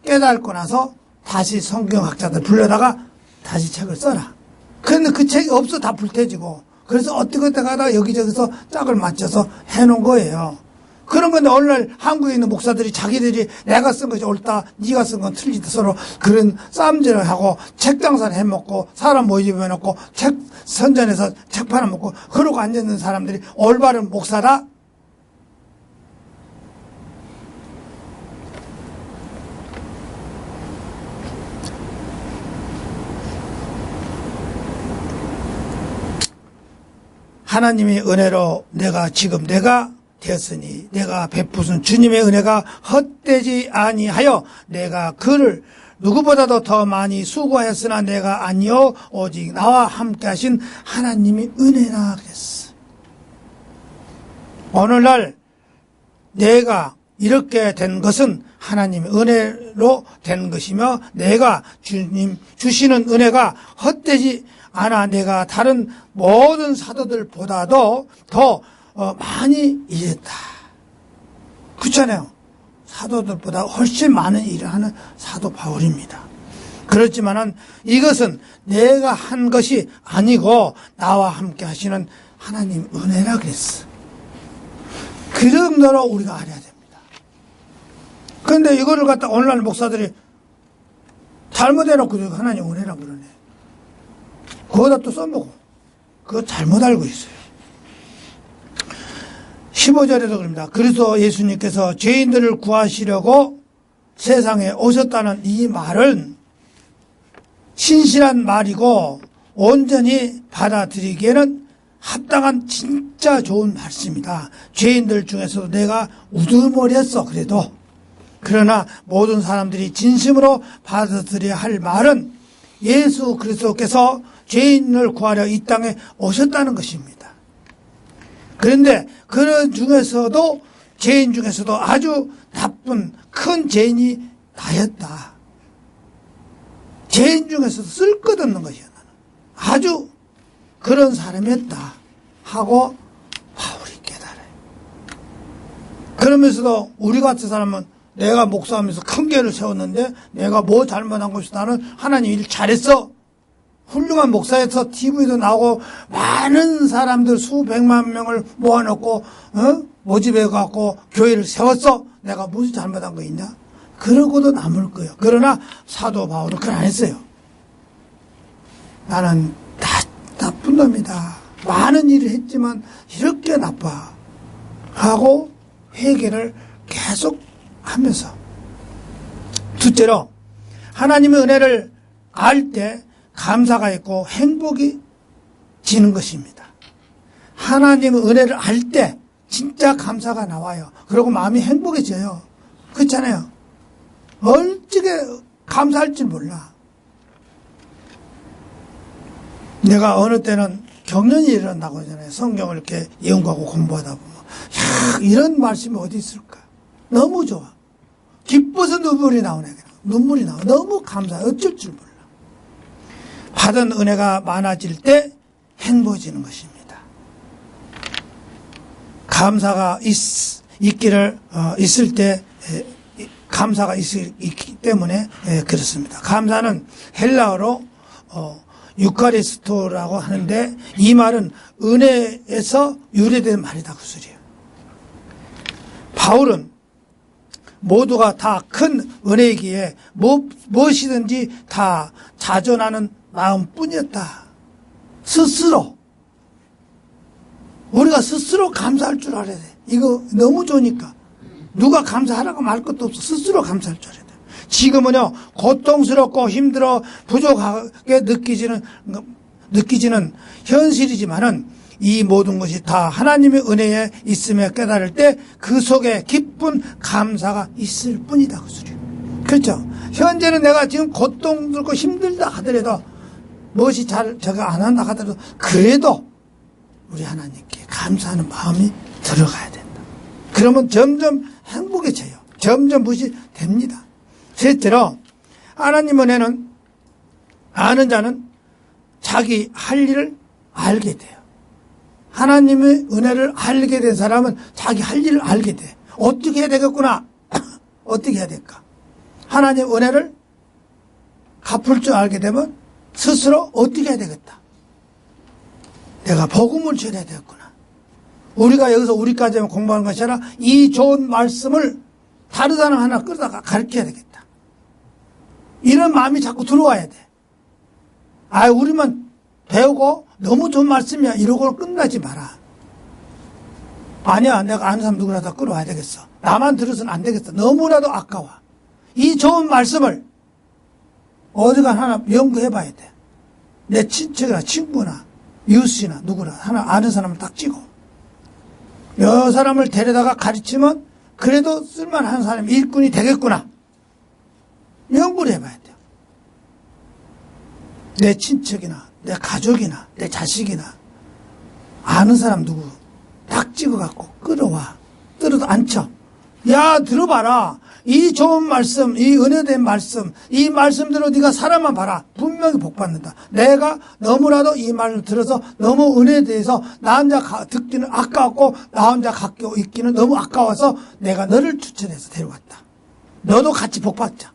깨닫고 나서 다시 성경학자들 불러다가 다시 책을 써라. 그런데 그 책이 없어. 다 불태지고. 그래서 어떻게 가다가 여기저기서 짝을 맞춰서 해놓은 거예요. 그런 건데 오늘날 한국에 있는 목사들이 자기들이 내가 쓴 것이 옳다, 네가 쓴 건 틀리다 서로 그런 싸움질을 하고 책 장사를 해먹고 사람 모집해놓고 책 선전해서 책 팔아먹고 그러고 앉아있는 사람들이 올바른 목사다? 하나님의 은혜로 지금 내가 되었으니 내가 베푸신 주님의 은혜가 헛되지 아니하여 내가 그를 누구보다도 더 많이 수고하였으나 내가 아니요 오직 나와 함께 하신 하나님의 은혜라 그랬어. 오늘날 내가 이렇게 된 것은 하나님의 은혜로 된 것이며 내가 주님 주시는 은혜가 헛되지 않아 내가 다른 모든 사도들보다도 더 많이 일했다. 그렇잖아요. 사도들보다 훨씬 많은 일을 하는 사도 바울입니다. 그렇지만은 이것은 내가 한 것이 아니고 나와 함께 하시는 하나님 은혜라 그랬어. 그 정도로 우리가 알아야 됩니다. 그런데 이거를 갖다 오늘날 목사들이 잘못해놓고 하나님 은혜라고 그러네. 그거다 또 써보고 그거 잘못 알고 있어요. 15절에도 그럽니다. 그래서 예수님께서 죄인들을 구하시려고 세상에 오셨다는 이 말은 신실한 말이고 온전히 받아들이기에는 합당한 진짜 좋은 말씀이다. 죄인들 중에서도 내가 우두머리했어. 그래도 그러나 모든 사람들이 진심으로 받아들여야 할 말은 예수 그리스도께서 죄인을 구하려 이 땅에 오셨다는 것입니다. 그런데 그런 중에서도 죄인 중에서도 아주 나쁜 큰 죄인이 나였다. 죄인 중에서도 쓸것없는 것이야. 아주 그런 사람이었다 하고 바울이 깨달아요. 그러면서도 우리 같은 사람은 내가 목사하면서 큰 교회를 세웠는데 내가 뭐 잘못한 것이 나는 하나님 일 잘했어. 훌륭한 목사에서 TV도 나오고 많은 사람들 수백만 명을 모아놓고 모집해갖고 교회를 세웠어. 내가 무슨 잘못한 거 있냐? 그러고도 남을 거예요. 그러나 사도 바울은 그걸 안 했어요. 나는 다 나쁜 놈이다. 많은 일을 했지만 이렇게 나빠. 하고 회개를 계속 하면서. 둘째로 하나님의 은혜를 알 때 감사가 있고 행복이 지는 것입니다. 하나님의 은혜를 알 때 진짜 감사가 나와요. 그리고 마음이 행복해져요. 그렇잖아요. 멀찍게 감사할 줄 몰라. 내가 어느 때는 경련이 일어난다고 하잖아요. 성경을 이렇게 연구하고 공부하다 보면. 야, 이런 말씀이 어디 있을까? 너무 좋아. 기뻐서 눈물이 나오네. 눈물이 나와. 너무 감사해. 어쩔 줄 몰라. 받은 은혜가 많아질 때 행복해지는 것입니다. 감사가 있을 때 감사가 있기 때문에 그렇습니다. 감사는 헬라어로 유카리스토라고 하는데 이 말은 은혜에서 유래된 말이다 그 소리예요. 바울은 모두가 다 큰 은혜이기에 무엇이든지 다 자존하는 마음뿐이었다. 스스로 우리가 스스로 감사할 줄 알아야 돼. 이거 너무 좋으니까 누가 감사하라고 말 것도 없어. 스스로 감사할 줄 알아야 돼. 지금은요 고통스럽고 힘들어 부족하게 느끼지는 현실이지만은 이 모든 것이 다 하나님의 은혜에 있음에 깨달을 때 그 속에 기쁜 감사가 있을 뿐이다 그 소리예요. 그렇죠? 현재는 내가 지금 고통스럽고 힘들다 하더라도 무엇이 제가 안 한다 하더라도 그래도 우리 하나님께 감사하는 마음이 들어가야 된다. 그러면 점점 행복해져요. 점점 무엇이 됩니다. 셋째로 하나님 은혜는 아는 자는 자기 할 일을 알게 돼요. 하나님의 은혜를 알게 된 사람은 자기 할 일을 알게 돼. 어떻게 해야 되겠구나. 어떻게 해야 될까. 하나님 은혜를 갚을 줄 알게 되면 스스로 어떻게 해야 되겠다. 내가 복음을 전해야 되겠구나. 우리가 여기서 우리까지 공부하는 것이 아니라 이 좋은 말씀을 다른 사람 하나 끌다가 가르쳐야 되겠다. 이런 마음이 자꾸 들어와야 돼. 우리만 배우고 너무 좋은 말씀이야 이러고 끝나지 마라. 아니야, 내가 아는 사람 누구라도 끌어와야 되겠어. 나만 들어서는 안 되겠어. 너무나도 아까워. 이 좋은 말씀을 어디가 하나 연구해 봐야 돼. 내 친척이나 친구나 이웃이나 누구나 하나 아는 사람을 딱 찍어. 여 사람을 데려다가 가르치면 그래도 쓸만한 사람 일꾼이 되겠구나. 연구를 해봐야 돼요. 내 친척이나 내 가족이나 내 자식이나 아는 사람 누구 딱 찍어갖고 끌어와. 끌어도 앉혀. 야, 들어봐라. 이 좋은 말씀, 이 은혜된 말씀, 이 말씀대로 네가 살아만 봐라. 분명히 복받는다. 내가 너무나도 이 말을 들어서 너무 은혜에 대해서 나 혼자 듣기는 아까웠고 나 혼자 갖고 있기는 너무 아까워서 내가 너를 추천해서 데려왔다. 너도 같이 복받자.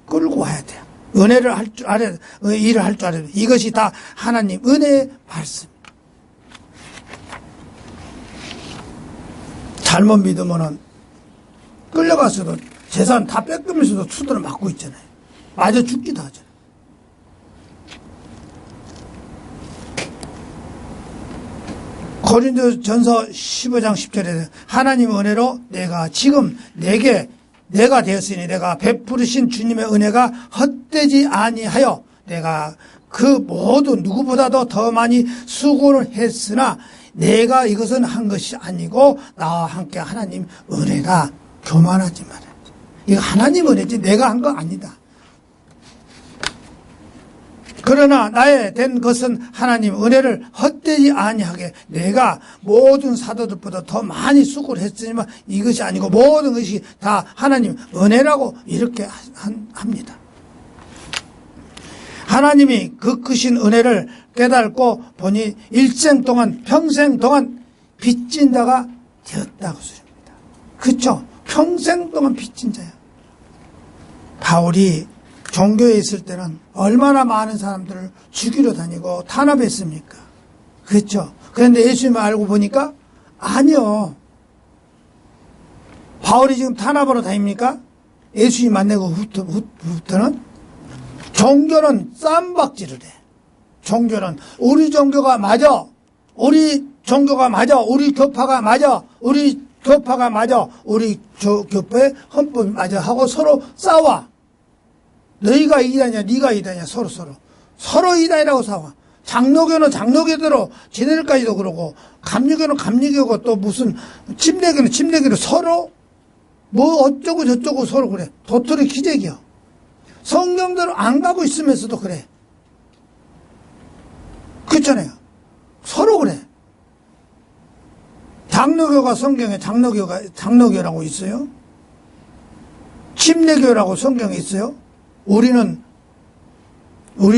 끌고 와야 돼. 은혜를 할 줄 알아야 돼. 일을 할 줄 알아야 돼. 이것이 다 하나님 은혜의 말씀. 잘못 믿으면은 끌려가서도 재산 다 뺏기면서도 수도를 맞고 있잖아요. 맞아 죽기도 하잖아요. 고린도전서 15장 10절에 하나님 은혜로 내가 지금 내가 되었으니 내가 베푸르신 주님의 은혜가 헛되지 아니하여 내가 그 모두 누구보다도 더 많이 수고를 했으나 내가 이것은 한 것이 아니고 나와 함께 하나님 은혜가 교만하지 말아야지. 이거 하나님 은혜지 내가 한 거 아니다. 그러나 나의 된 것은 하나님 은혜를 헛되지 아니하게 내가 모든 사도들보다 더 많이 수고를 했으니만 이것이 아니고 모든 것이 다 하나님 은혜라고 이렇게 합니다. 하나님이 그 크신 은혜를 깨닫고 보니 일생 동안 평생 동안 빚진 자가 되었다고 소리입니다. 그렇죠? 평생 동안 빚진 자야. 바울이 종교에 있을 때는 얼마나 많은 사람들을 죽이러 다니고 탄압했습니까? 그렇죠? 그런데 예수님을 알고 보니까 아니요. 바울이 지금 탄압으로 다닙니까? 예수님 만나고 후부터는 종교는 쌈박질을 해. 종교는 우리 종교가 맞아. 우리 종교가 맞아. 우리 교파가 맞아. 우리 교파가 맞아. 우리 교파의 헌법이 맞아 하고 서로 싸워. 너희가 이단이냐 네가 이단이냐 서로 이단이라고 싸워. 장로교는 장로교대로 지네들까지도 그러고 감리교는 감리교고 또 무슨 침례교는 침례교로 서로 뭐 어쩌고 저쩌고 서로 그래. 도토리 기적이야. 성경대로 안 가고 있으면서도 그래. 그렇잖아요. 서로 그래. 장로교가 성경에 장로교라고 있어요. 침례교라고 성경에 있어요. 우리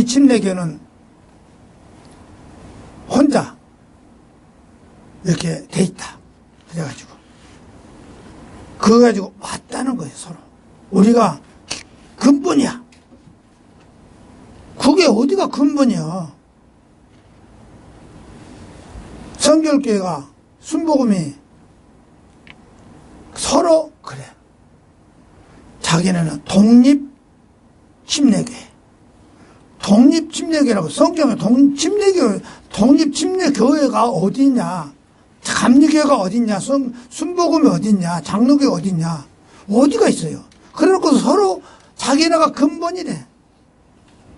침례교는 혼자 이렇게 돼 있다. 그래가지고 그거 가지고 맞다는 거예요. 서로. 우리가 근본이야. 그게 어디가 근본이야. 성결교회가 순복음이 서로 그래. 자기네는 독립침례교회. 독립침례교회라고 성경에 독립침례교회가 어디냐. 감리교회가 어딨냐, 순복음이 어딨냐, 장로교가 어딨냐, 어디가 있어요. 그래놓고 서로 자기네가 근본이래.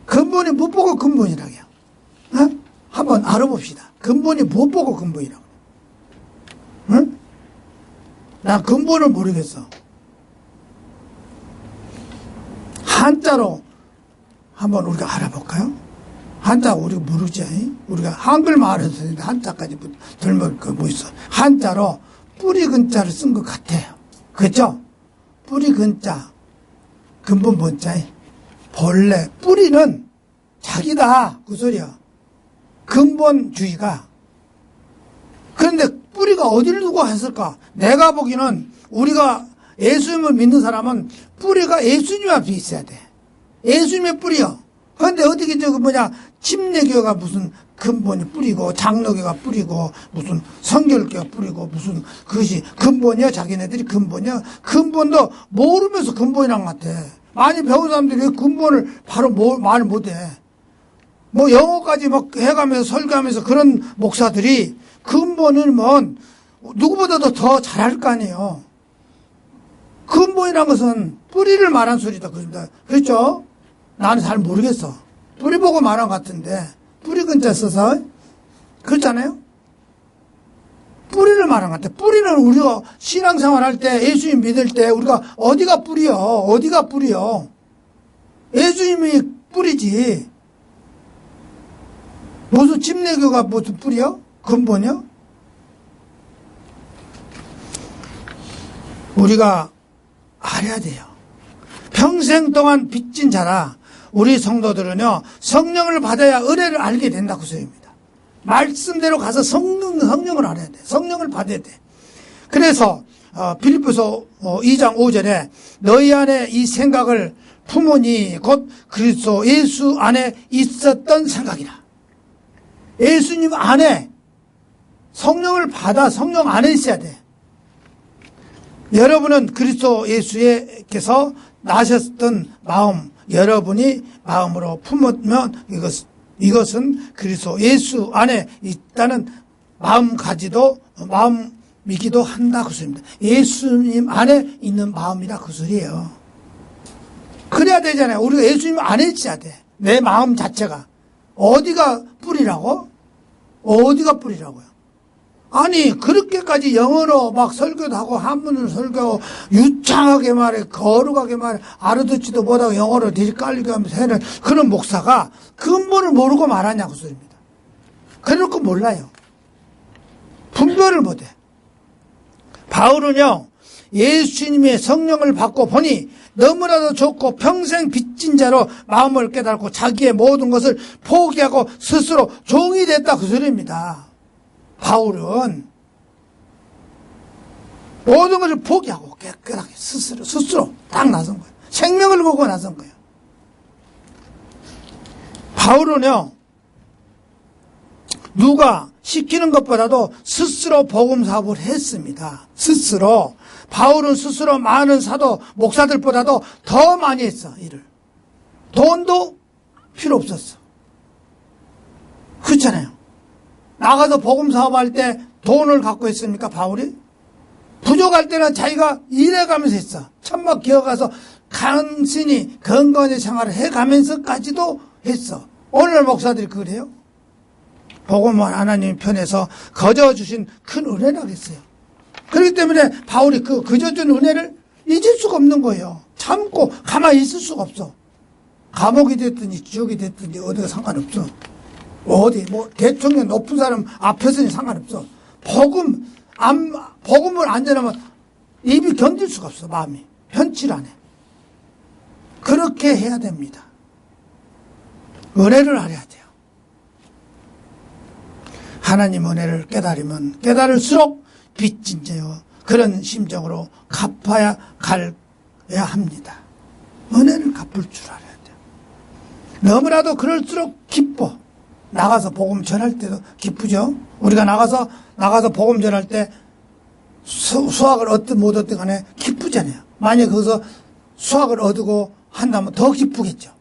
근본이 못 보고 근본이라고요. 어? 한번 알아봅시다. 근본이 못 보고 근본이라고. 응? 나 근본을 모르겠어. 한자로 한번 우리가 알아볼까요? 한자 우리가 모르지. 우리가 한글만 알아서 한자까지 들면 뭐 있어. 한자로 뿌리 근자를 쓴 것 같아요. 그죠? 뿌리 근자. 근본 뭔자? 본래 뿌리는 자기다. 그 소리야. 근본주의가. 그런데 뿌리가 어디를 두고 했을까? 내가 보기에는 우리가 예수님을 믿는 사람은 뿌리가 예수님 앞에 있어야 돼. 예수님의 뿌리요. 그런데 어떻게 침례교가 무슨 근본이 뿌리고 장로교가 뿌리고 무슨 성결교가 뿌리고 무슨 그것이 근본이야. 자기네들이 근본이야. 근본도 모르면서 근본이란 것 같아. 많이 배운 사람들이 왜 근본을 바로 말을 못해. 뭐 영어까지 막 해가면서 설교하면서 그런 목사들이 근본은 뭐 누구보다도 더 잘할 거 아니에요. 근본이란 것은 뿌리를 말한 소리다. 그렇죠? 나는 잘 모르겠어. 뿌리 보고 말한 것 같은데 뿌리 근자 써서 그렇잖아요. 뿌리를 말한 것 같아. 뿌리는 우리가 신앙생활 할 때 예수님 믿을 때 우리가 어디가 뿌리요? 어디가 뿌리요? 예수님이 뿌리지. 무슨 침례교가 무슨 뿌리요? 근본이요? 우리가 알아야 돼요. 평생 동안 빚진 자라. 우리 성도들은요, 성령을 받아야 은혜를 알게 된다고 소입니다. 말씀대로 가서 성령을 알아야 돼. 성령을 받아야 돼. 그래서 빌립보서 2장 5절에 너희 안에 이 생각을 품으니 곧 그리스도 예수 안에 있었던 생각이라. 예수님 안에 성령을 받아 성령 안에 있어야 돼. 여러분은 그리스도 예수께서 나셨던 마음, 여러분이 마음으로 품으면 이것은 그리스도 예수 안에 있다는 마음이기도 한다 그 소리입니다. 예수님 안에 있는 마음이라 그 소리예요. 그래야 되잖아요. 우리가 예수님 안에 있어야 돼. 내 마음 자체가. 어디가 뿌리라고? 어디가 뿌리라고요? 아니 그렇게까지 영어로 막 설교도 하고 한문으로 설교하고 유창하게 말해 거룩하게 말해 알아듣지도 못하고 영어로 뒤집깔리게 하면서 해는 그런 목사가 근본을 모르고 말하냐고 소리입니다. 그래놓고 몰라요. 분별을 못해. 바울은요 예수님의 성령을 받고 보니 너무나도 좋고 평생 빚진 자로 마음을 깨닫고 자기의 모든 것을 포기하고 스스로 종이 됐다 그 소리입니다. 바울은 모든 것을 포기하고 깨끗하게 스스로 딱 나선 거예요. 생명을 보고 나선 거예요. 바울은요 누가 시키는 것보다도 스스로 복음 사업을 했습니다. 스스로. 바울은 스스로 많은 사도, 목사들보다도 더 많이 했어, 일을. 돈도 필요 없었어. 그렇잖아요. 나가서 복음 사업할 때 돈을 갖고 했습니까, 바울이? 부족할 때는 자기가 일해가면서 했어. 천막 기어가서 간신히 건강한 생활을 해가면서까지도 했어. 오늘 목사들이 그래요? 복음은 하나님 편에서 거저주신 큰 은혜라겠어요. 그렇기 때문에 바울이 그 거저준 은혜를 잊을 수가 없는 거예요. 참고 가만히 있을 수가 없어. 감옥이 됐든지 지옥이 됐든지 어디가 상관없어. 어디 대통령 높은 사람 앞에서는 상관없어. 복음을 안 전하면 입이 견딜 수가 없어. 마음이 편치를 안 해. 그렇게 해야 됩니다. 은혜를 알아야 돼요. 하나님 은혜를 깨달으면 깨달을수록 빚진 죄요. 그런 심정으로 갚아야 가야 합니다. 은혜를 갚을 줄 알아야 돼요. 너무나도 그럴수록 기뻐. 나가서 복음 전할 때도 기쁘죠. 우리가 나가서 복음 전할 때 수학을 얻든 못 얻든 간에 기쁘잖아요. 만약에 거기서 수학을 얻고 한다면 더 기쁘겠죠.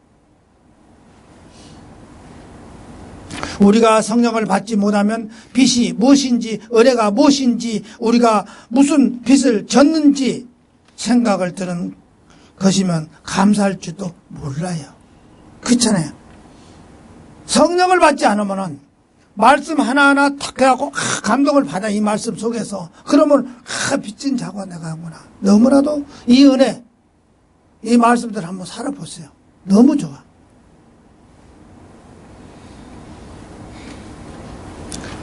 우리가 성령을 받지 못하면 빚이 무엇인지, 은혜가 무엇인지, 우리가 무슨 빚을 졌는지 생각을 드는 것이면 감사할 줄도 몰라요. 그렇잖아요. 성령을 받지 않으면은 말씀 하나하나 탁 해갖고 감동을 받아. 이 말씀 속에서 그러면 빚진 자가 내가 하구나. 너무나도 이 은혜, 이 말씀들 한번 살아보세요. 너무 좋아.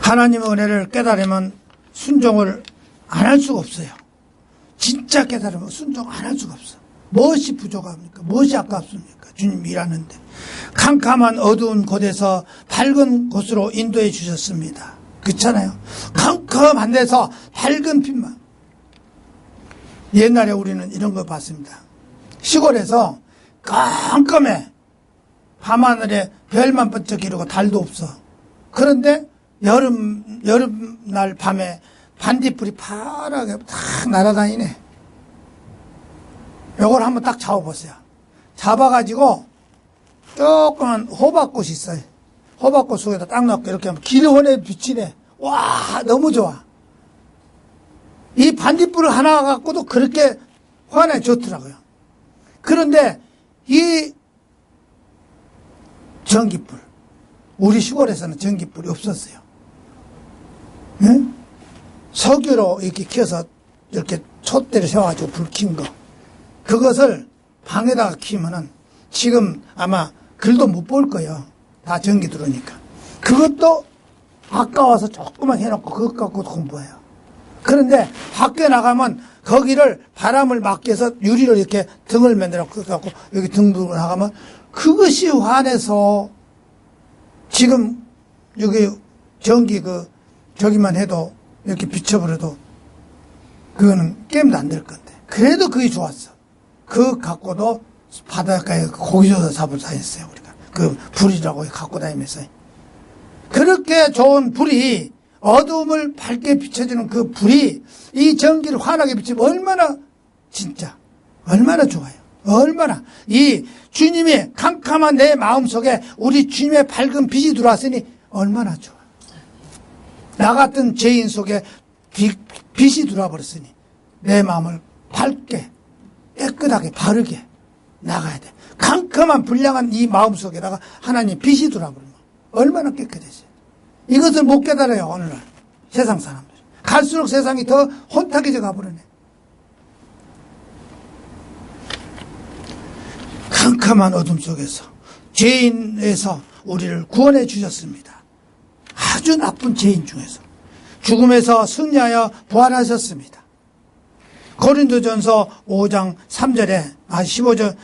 하나님의 은혜를 깨달으면 순종을 안 할 수가 없어요. 진짜 깨달으면 순종 안 할 수가 없어. 무엇이 부족합니까? 무엇이 아깝습니까? 주님 일하는데. 캄캄한 어두운 곳에서 밝은 곳으로 인도해 주셨습니다. 그렇잖아요. 캄캄한 데서 밝은 빛만. 옛날에 우리는 이런 거 봤습니다. 시골에서 깜깜해. 밤하늘에 별만 번쩍 이루고 달도 없어. 그런데 여름날 밤에 반딧불이 파랗게 탁 날아다니네. 요걸 한번 딱 잡아보세요. 잡아가지고 조그만 호박꽃이 있어요. 호박꽃 속에다 딱 넣고 이렇게 하면 기르원에 비치네. 와, 너무 좋아. 이 반딧불을 하나 갖고도 그렇게 환해 좋더라고요. 그런데 이 전기불, 우리 시골에서는 전기불이 없었어요. 네? 석유로 이렇게 키워서 이렇게 촛대를 세워가지고 불 킨 거. 그것을 방에다가 키우면은 지금 아마 글도 못 볼 거예요. 다 전기 들어오니까. 그것도 아까워서 조금만 해놓고 그것 갖고도 공부해요. 그런데 밖에 나가면 거기를 바람을 막기 위해서 유리로 이렇게 등을 만들어 갖고 여기 등불을 나가면 그것이 환해서 지금 여기 전기 저기만 해도 이렇게 비춰버려도 그거는 게임도 안 될 건데. 그래도 그게 좋았어. 그거 갖고도 바닷가에 고기 줘서 잡을 다녔어요, 우리가. 그 불이라고 갖고 다니면서. 그렇게 좋은 불이, 어두움을 밝게 비춰주는 그 불이 이 전기를 환하게 비치면 얼마나 좋아요. 얼마나. 이 주님의 캄캄한 내 마음속에 우리 주님의 밝은 빛이 들어왔으니 얼마나 좋아. 나 같은 죄인 속에 빛이 들어와 버렸으니 내 마음을 밝게 깨끗하게 바르게 나가야 돼. 캄캄한 불량한 이 마음속에다가 하나님 빛이 들어와 버리면 얼마나 깨끗해져요. 이것을 못 깨달아요, 오늘날 세상 사람들. 갈수록 세상이 더 혼탁해져 가버리네. 캄캄한 어둠 속에서 죄인에서 우리를 구원해 주셨습니다. 아주 나쁜 죄인 중에서 죽음에서 승리하여 부활하셨습니다. 고린도전서 5장 3절에 15장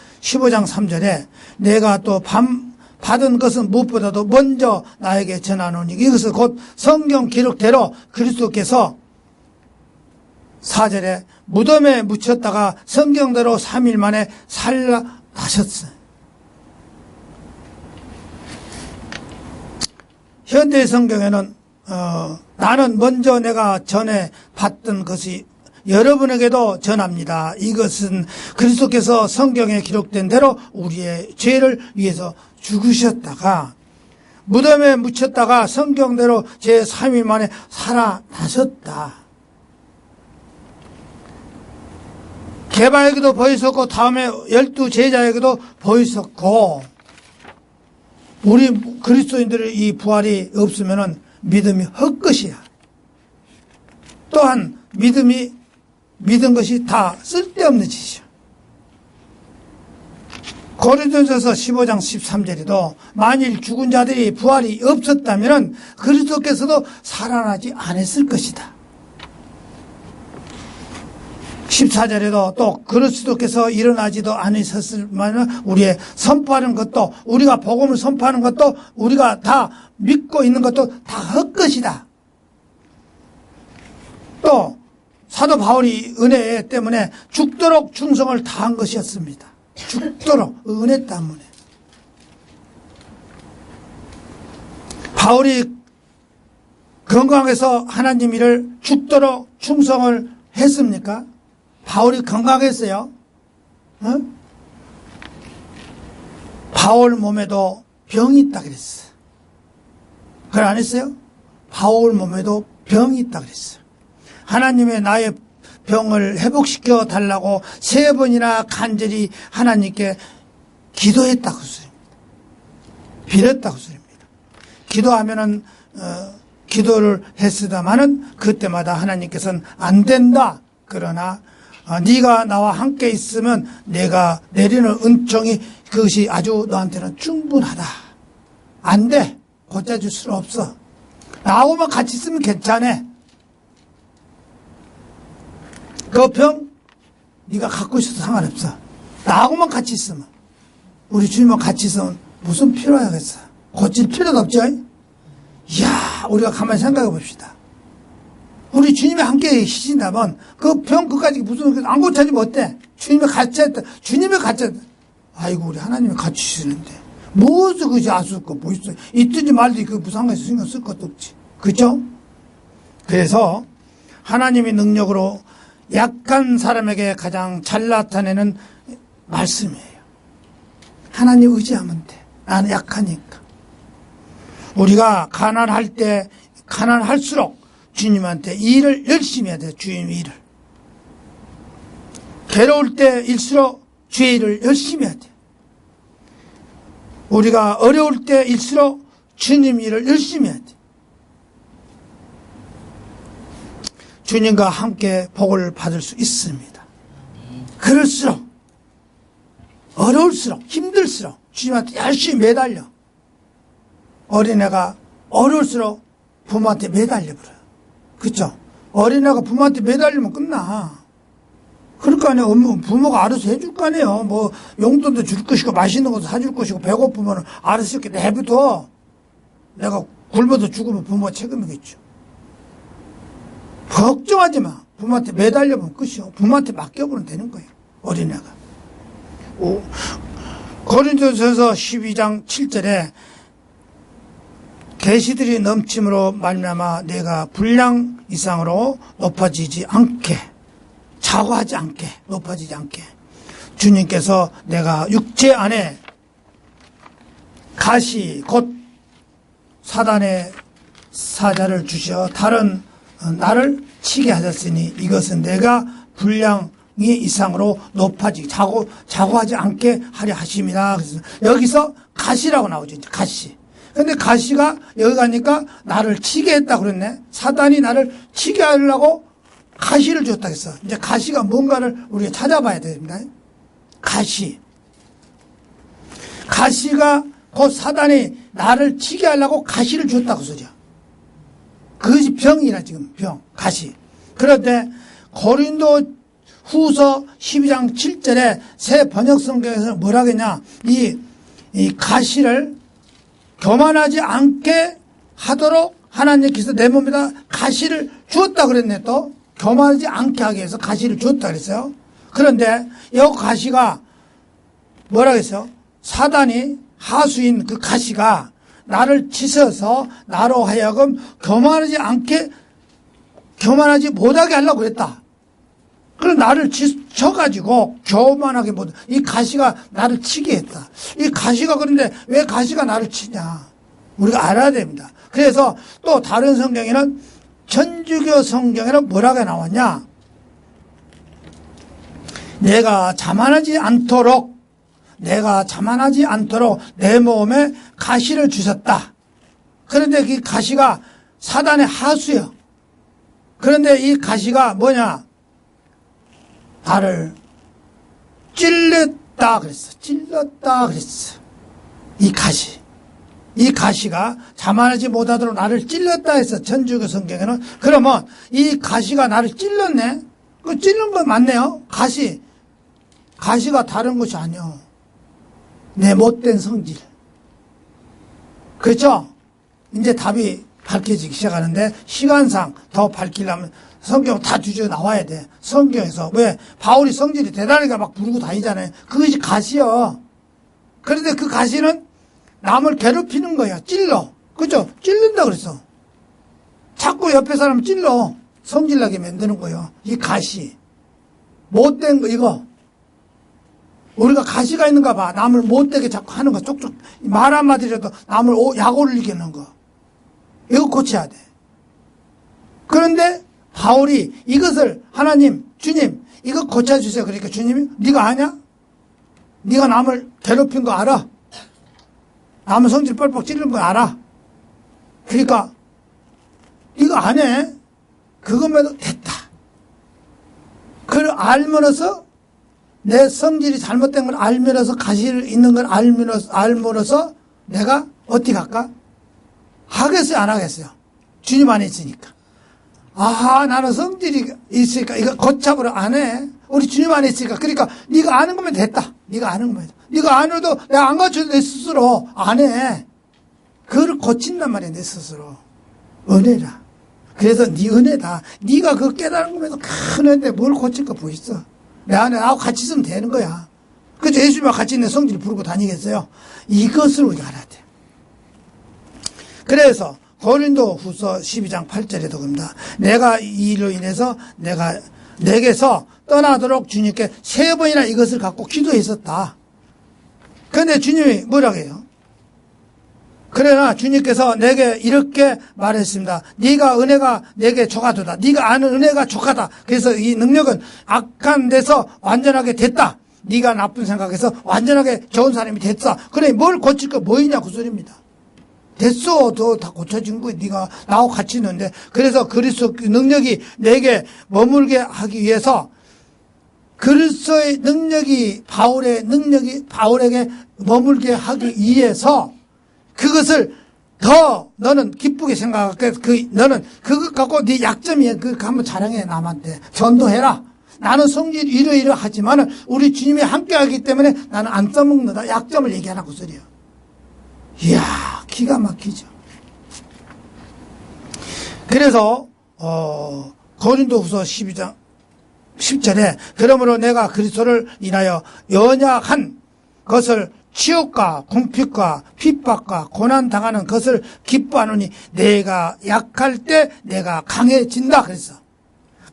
3절에 내가 또 받은 것은 무엇보다도 먼저 나에게 전하노니 이것은 곧 성경 기록대로 그리스도께서 4절에 무덤에 묻혔다가 성경대로 3일 만에 살아나셨어요. 현대 성경에는 나는 먼저 내가 전에 봤던 것이 여러분에게도 전합니다. 이것은 그리스도께서 성경에 기록된 대로 우리의 죄를 위해서 죽으셨다가 무덤에 묻혔다가 성경대로 제3일 만에 살아나셨다. 개바에게도 보이셨고 다음에 12제자에게도 보이셨고, 우리 그리스도인들의 이 부활이 없으면 믿음이 헛것이야. 또한 믿은 것이 다 쓸데없는 짓이야. 고린도전서 15장 13절에도 만일 죽은 자들이 부활이 없었다면 그리스도께서도 살아나지 않았을 것이다. 14절에도 또 그리스도께서 일어나지도 않으셨으면 우리의 선포하는 것도, 우리가 복음을 선포하는 것도, 우리가 다 믿고 있는 것도 다 헛것이다. 또 사도 바울이 은혜 때문에 죽도록 충성을 다한 것이었습니다. 죽도록, 은혜 때문에. 바울이 건강해서 하나님 일을 죽도록 충성을 했습니까? 바울이 건강했어요. 바울 몸에도 병이 있다 그랬어. 그걸 안 했어요? 바울 몸에도 병이 있다 그랬어요. 하나님의 나의 병을 회복시켜 달라고 3번이나 간절히 하나님께 기도했다고 소리입니다. 빌었다고 소리입니다. 기도하면은 기도를 했으다마는 그때마다 하나님께서는 안 된다. 그러나 네가 나와 함께 있으면 내가 내리는 은총이 그것이 아주 너한테는 충분하다. 안 돼. 고쳐줄 수는 없어. 나하고만 같이 있으면 괜찮아. 그 병 네가 갖고 있어도 상관없어. 나하고만 같이 있으면, 우리 주님과 같이 있으면 무슨 필요하겠어. 고칠 필요도 없죠. 이야, 우리가 가만히 생각해 봅시다. 우리 주님이 함께 계신다면 그 병 그까지 무슨 안 고쳐지면 어때? 주님이 같이 했다. 주님이 같이 했다. 아이고, 우리 하나님이 같이 계시는데 무엇을 그지 아수 거 뭐 있어? 있든지 말든지 그 무슨 상관에서 신경 쓸 것도 없지. 그렇죠? 그래서 하나님의 능력으로 약한 사람에게 가장 잘 나타내는 말씀이에요. 하나님 의지하면 돼. 나는 약하니까. 우리가 가난할 때 가난할수록 주님한테 일을 열심히 해야 돼. 주님 일을. 괴로울 때일수록 주의 일을 열심히 해야 돼. 우리가 어려울 때일수록 주님 일을 열심히 해야 돼. 주님과 함께 복을 받을 수 있습니다. 그럴수록, 어려울수록, 힘들수록 주님한테 열심히 매달려. 어린애가 어려울수록 부모한테 매달려 버려요. 그렇죠? 어린애가 부모한테 매달리면 끝나. 그럴 거 아니에요. 부모가 알아서 해줄 거 아니에요. 뭐 용돈도 줄 것이고 맛있는 것도 사줄 것이고 배고프면 알아서 이렇게 내버려. 내가 굶어서 죽으면 부모 책임이겠죠. 걱정하지 마. 부모한테 매달려보면 끝이요. 부모한테 맡겨보면 되는 거예요. 어린애가. 고린도전서 12장 7절에 계시들이 넘침으로 말미암아 내가 분량 이상으로 높아지지 않게, 자고하지 않게, 높아지지 않게 주님께서 내가 육체 안에 가시 곧 사단의 사자를 주셔 다른 나를 치게 하셨으니 이것은 내가 분량이 이상으로 높아지게 자고하지 않게 하려 하심이라. 그래서 여기서 가시라고 나오죠. 이제 가시. 근데 가시가 여기 가니까 나를 치게 했다 그랬네. 사단이 나를 치게 하려고 가시를 줬다 그랬어. 이제 가시가 뭔가를 우리가 찾아봐야 됩니다. 가시. 가시가 곧 사단이 나를 치게 하려고 가시를 줬다고 소리야. 그것이 병이라 지금 병, 가시. 그런데 고린도 후서 12장 7절에 새 번역성경에서 뭐라 그러냐. 이 가시를 교만하지 않게 하도록 하나님께서 내 몸에다 가시를 주었다 그랬네. 또 교만하지 않게 하기 위해서 가시를 주었다 그랬어요. 그런데 이 가시가 뭐라 그랬어요? 사단이 하수인 그 가시가 나를 치셔서 나로 하여금 교만하지 못하게 하려고 그랬다. 그래서 나를 쳐가지고 교만하게 못, 이 가시가 나를 치게 했다. 이 가시가 그런데 왜 가시가 나를 치냐? 우리가 알아야 됩니다. 그래서 또 다른 성경에는 천주교 성경에는 뭐라고 나왔냐? 내가 자만하지 않도록 내 몸에 가시를 주셨다. 그런데 그 가시가 사단의 하수요. 그런데 이 가시가 뭐냐? 나를 찔렀다 그랬어. 이 가시가 자만하지 못하도록 나를 찔렀다 했어. 천주교 성경에는. 그러면 이 가시가 나를 찔렀네? 그 찔른 건 맞네요. 가시가 다른 것이 아니요. 내 못된 성질. 그렇죠? 이제 답이 밝혀지기 시작하는데 시간상 더 밝히려면 성경 다 뒤져 나와야 돼. 성경에서. 왜? 바울이 성질이 대단하게 막 부르고 다니잖아요. 그것이 가시요. 그런데 그 가시는 남을 괴롭히는 거야. 찔러. 그죠? 찔른다 그랬어. 자꾸 옆에 사람 찔러. 성질나게 만드는 거예요. 이 가시. 못된 거, 이거. 우리가 가시가 있는가 봐. 남을 못되게 자꾸 하는 거. 쪽쪽. 말 한마디라도 남을 약 올리게 하는 거. 이거 고쳐야 돼. 그런데 바울이 이것을 하나님, 주님, 이거 고쳐주세요. 그러니까 주님이 네가 아냐? 네가 남을 괴롭힌 거 알아? 남의 성질 뻘뻘 찌르는 거 알아? 그러니까 이거 안 해. 그것만 됐다. 그걸 알면서 내 성질이 잘못된 걸 알면서 가시를 있는 걸 알면서 내가 어떻게 할까? 하겠어요? 안 하겠어요? 주님 안에 있으니까. 아하, 나는 성질이 있으니까 이거 걷잡으러 안 해. 우리 주님 안에 있으니까. 그러니까 네가 아는 거면 됐다. 네가 아는 거면 됐다. 네가 안 해도 내가 안 가르쳐도 내 스스로 안 해. 그걸 고친단 말이야, 내 스스로. 은혜라. 그래서 네 은혜다. 네가 그거 깨달은 거면서 큰 은혜인데 뭘 고칠 거 보있어. 내 안에 나하고 같이 있으면 되는 거야. 그래서 예수님과 같이 있는 성질을 부르고 다니겠어요? 이것을 우리가 알아야 돼. 그래서 고린도 후서 12장 8절에도 그럽니다. 내가 이 일로 인해서 내게서 떠나도록 주님께 3번이나 이것을 갖고 기도했었다. 그런데 주님이 뭐라고 해요? 그러나 주님께서 내게 이렇게 말했습니다. 네가 은혜가 내게 족하도다. 네가 아는 은혜가 족하다. 그래서 이 능력은 악한 데서 완전하게 됐다. 네가 나쁜 생각해서 완전하게 좋은 사람이 됐어. 그래 뭘 고칠 거 뭐이냐 그 소리입니다. 됐어. 너 다 고쳐진 거야. 네가 나하고 같이 있는데. 그래서 그리스도 능력이 내게 머물게 하기 위해서 그리스도의 능력이 바울에게 머물게 하기 위해서 그것을 더 너는 기쁘게 생각하게 너는 그것 갖고 네 약점이야. 그거 한번 자랑해. 남한테 전도해라. 나는 성질 이러이러하지만은 우리 주님이 함께하기 때문에 나는 안 써먹는다. 약점을 얘기하라 그 소리야. 이야, 기가 막히죠. 그래서 고린도후서 12장 10절에 그러므로 내가 그리스도를 인하여 연약한 것을 치욕과 궁핍과 핍박과 고난 당하는 것을 기뻐하노니 내가 약할 때 내가 강해진다 그랬어.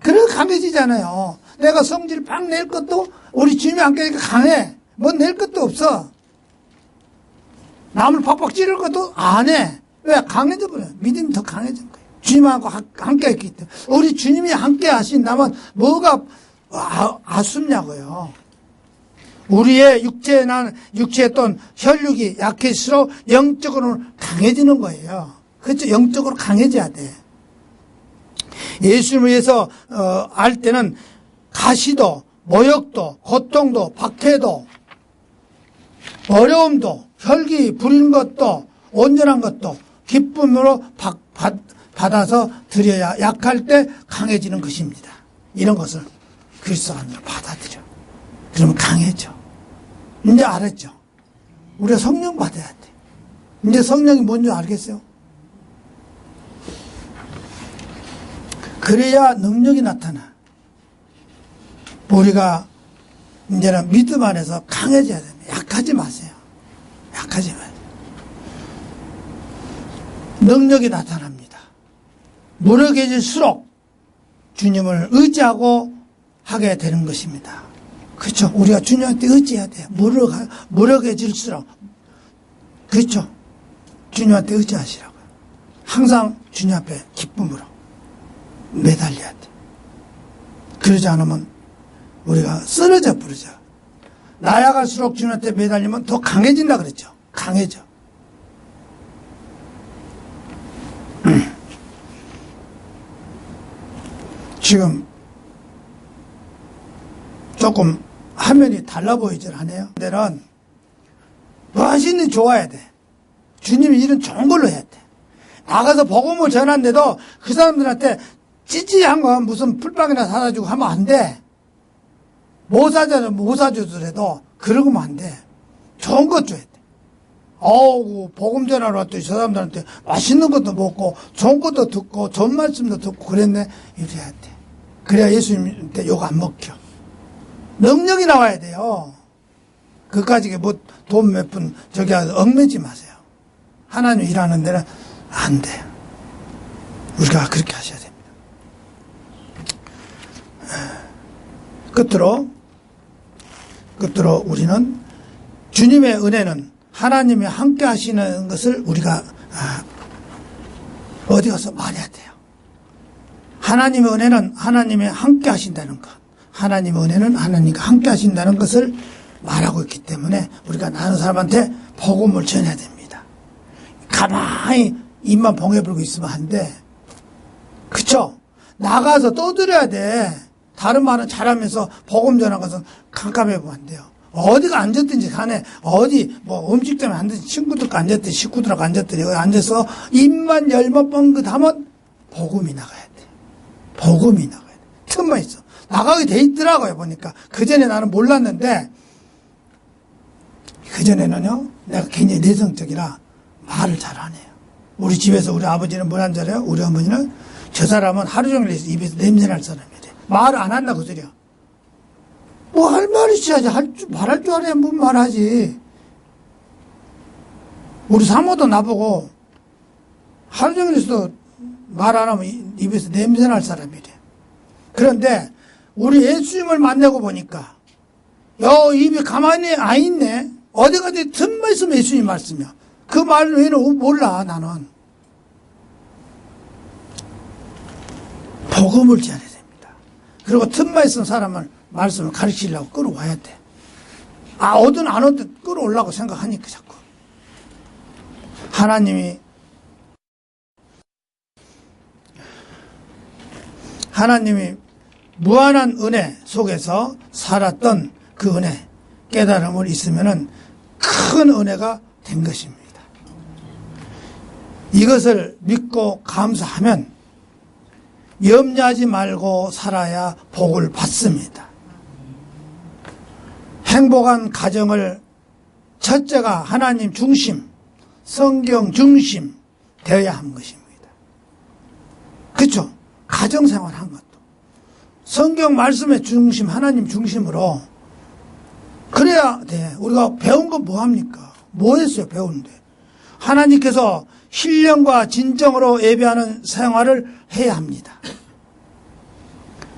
그래 강해지잖아요. 내가 성질 팍 낼 것도 우리 주님이 함께하니까 강해. 뭐 낼 것도 없어. 남을 팍팍 찌를 것도 안 해. 왜? 강해져 버려. 믿음이 더 강해진 거예요. 주님하고 함께 했기 때문에. 우리 주님이 함께 하신다면 뭐가 아쉽냐고요. 우리의 육체의 또는 혈육이 약해질수록 영적으로는 강해지는 거예요. 그렇죠? 영적으로 강해져야 돼. 예수님을 위해서 알 때는 가시도, 모욕도, 고통도, 박해도, 어려움도, 혈기 부리는 것도, 온전한 것도 기쁨으로 받아서 드려야 약할 때 강해지는 것입니다. 이런 것을 그리스도 안으로 받아들여. 그러면 강해져. 이제 알았죠? 우리가 성령 받아야 돼. 이제 성령이 뭔지 알겠어요? 그래야 능력이 나타나. 우리가 이제는 믿음 안에서 강해져야 됩니다. 약하지 마세요. 약하지 마세요. 능력이 나타납니다. 무력해질수록 주님을 의지하고 하게 되는 것입니다. 그렇죠? 우리가 주님한테 의지해야 돼요. 무력해질수록. 그렇죠? 주님한테 의지하시라고요. 항상 주님 앞에 기쁨으로 매달려야 돼. 그러지 않으면 우리가 쓰러져 버리죠. 나아갈수록 주님한테 매달리면 더 강해진다 그랬죠. 강해져. 지금 조금 화면이 달라 보이질 않아요. 근데는 무엇이든 좋아야 돼. 주님이 일은 좋은 걸로 해야 돼. 나가서 복음을 전하는데도 그 사람들한테 찌찌한 거 무슨 풀빵이나 사다 주고 하면 안 돼. 못 사주더라도 그러고만 안 돼. 좋은 것 줘야 돼. 어우, 복음 전하러 왔더니 저 사람들한테 맛있는 것도 먹고 좋은 것도 듣고 좋은 말씀도 듣고 그랬네. 이래야 돼. 그래야 예수님한테 욕 안 먹혀. 능력이 나와야 돼요. 그까지 뭐 돈 몇 푼 저기 얽매지 마세요. 하나님 일하는 데는 안 돼요. 우리가 그렇게 하셔야 됩니다. 끝으로 우리는 주님의 은혜는 하나님이 함께 하시는 것을 우리가 어디 가서 말해야 돼요. 하나님의 은혜는 하나님이 함께 하신다는 것. 하나님의 은혜는 하나님과 함께 하신다는 것을 말하고 있기 때문에 우리가 다른 사람한테 복음을 전해야 됩니다. 가만히 입만 봉해불고 있으면 안 돼. 그쵸? 나가서 떠들어야 돼. 다른 말은 잘하면서 복음 전하는 것은 깜깜해보면 안 돼요. 어디가 앉았든지 간에 어디 뭐 음식 때문에 앉았든지 친구들과 앉았든지 식구들하고 앉았든지 여기 앉아서 입만 열번 뻥긋하면 복음이 나가야 돼. 복음이 나가야 돼. 틈만 있어. 나가게 돼 있더라고요 보니까. 그전에 나는 몰랐는데 그전에는요 내가 굉장히 내성적이라 말을 잘 안 해요. 우리 집에서 우리 아버지는 뭘 안 잘해요? 우리 어머니는 저 사람은 하루 종일 입에서 냄새날 사람이래. 말을 안 한다고 소리야. 뭐 할 말이 있어야지. 말할 줄 알아야 뭐 말하지. 우리 사모도 나보고 하루 종일 있어도 말 안 하면 입에서 냄새날 사람이래. 그런데 우리 예수님을 만나고 보니까 입이 가만히 안 있네. 어디 가든 틈만 있으면 예수님 말씀이야. 그 말 외에는 몰라 나는. 복음을 전해야 됩니다. 그리고 틈만 있으면 사람을 말씀을 가르치려고 끌어와야 돼. 오든 안 오든 끌어오려고 생각하니까 자꾸. 하나님이 무한한 은혜 속에서 살았던 그 은혜, 깨달음을 있으면은 큰 은혜가 된 것입니다. 이것을 믿고 감사하면 염려하지 말고 살아야 복을 받습니다. 행복한 가정을 첫째가 하나님 중심, 성경 중심 되어야 하는 것입니다. 그렇죠? 가정생활 한 것도. 성경 말씀의 중심, 하나님 중심으로 그래야 돼. 우리가 배운 건 뭐합니까? 뭐 했어요, 배우는데? 하나님께서 신령과 진정으로 예배하는 생활을 해야 합니다.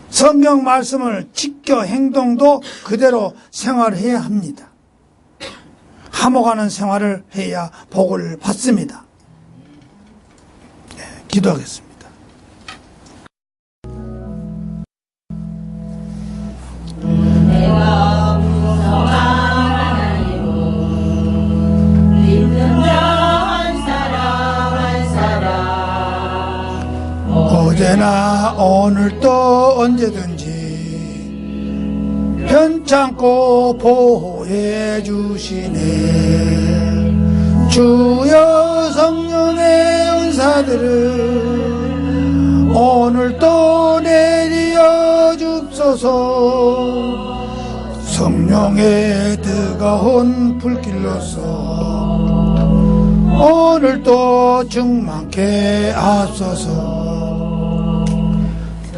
성경 말씀을 지켜 행동도 그대로 생활을 해야 합니다. 화목하는 생활을 해야 복을 받습니다. 네, 기도하겠습니다. 언제나 오늘도 언제든지 편찮고 보호해 주시네. 주여 성령의 은사들을 오늘도 내려 줍소서. 성령의 뜨거운 불길로서 오늘도 충만케 하소서.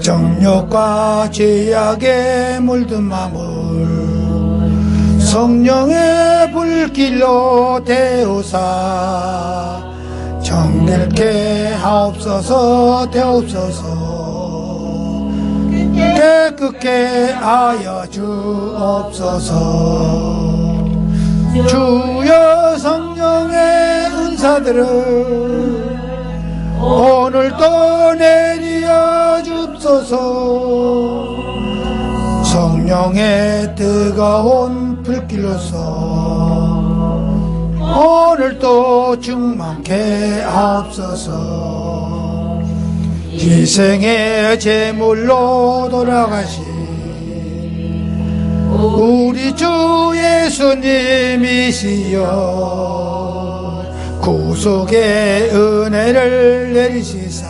정욕과 죄악에 물든 마음을 성령의 불길로 데우사 정결케 하옵소서 되옵소서 깨끗게 하여 주옵소서 주여 성령의 은사들을 오늘도 내리어 줍소서 성령의 뜨거운 불길로서 오늘도 충만케 하옵소서 희생의 제물로 돌아가신 우리 주 예수님이시여 구속의 은혜를 내리시사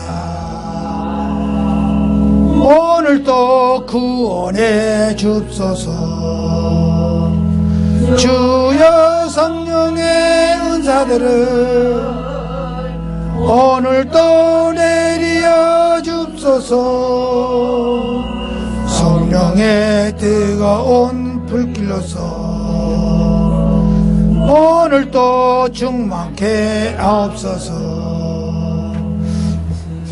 오늘도 구원해 줍소서 주여 성령의 은사들을 오늘도 내리어 줍소서 성령의 뜨거운 불길로서 오늘도 충만케 하옵소서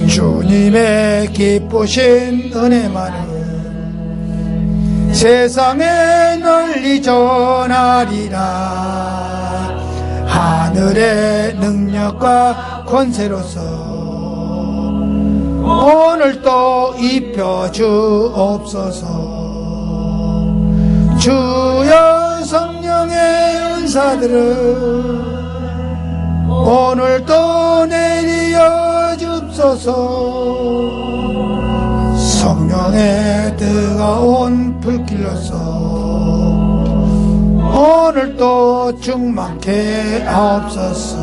주님의 기쁘신 은혜만을 세상에 널리 전하리라 하늘의 능력과 권세로서 오늘도 입혀 주옵소서 주여 성령의 은사들을 오늘도 내리어 줍소서 성령의 뜨거운 불길로서 오늘도 충만케 하옵소서.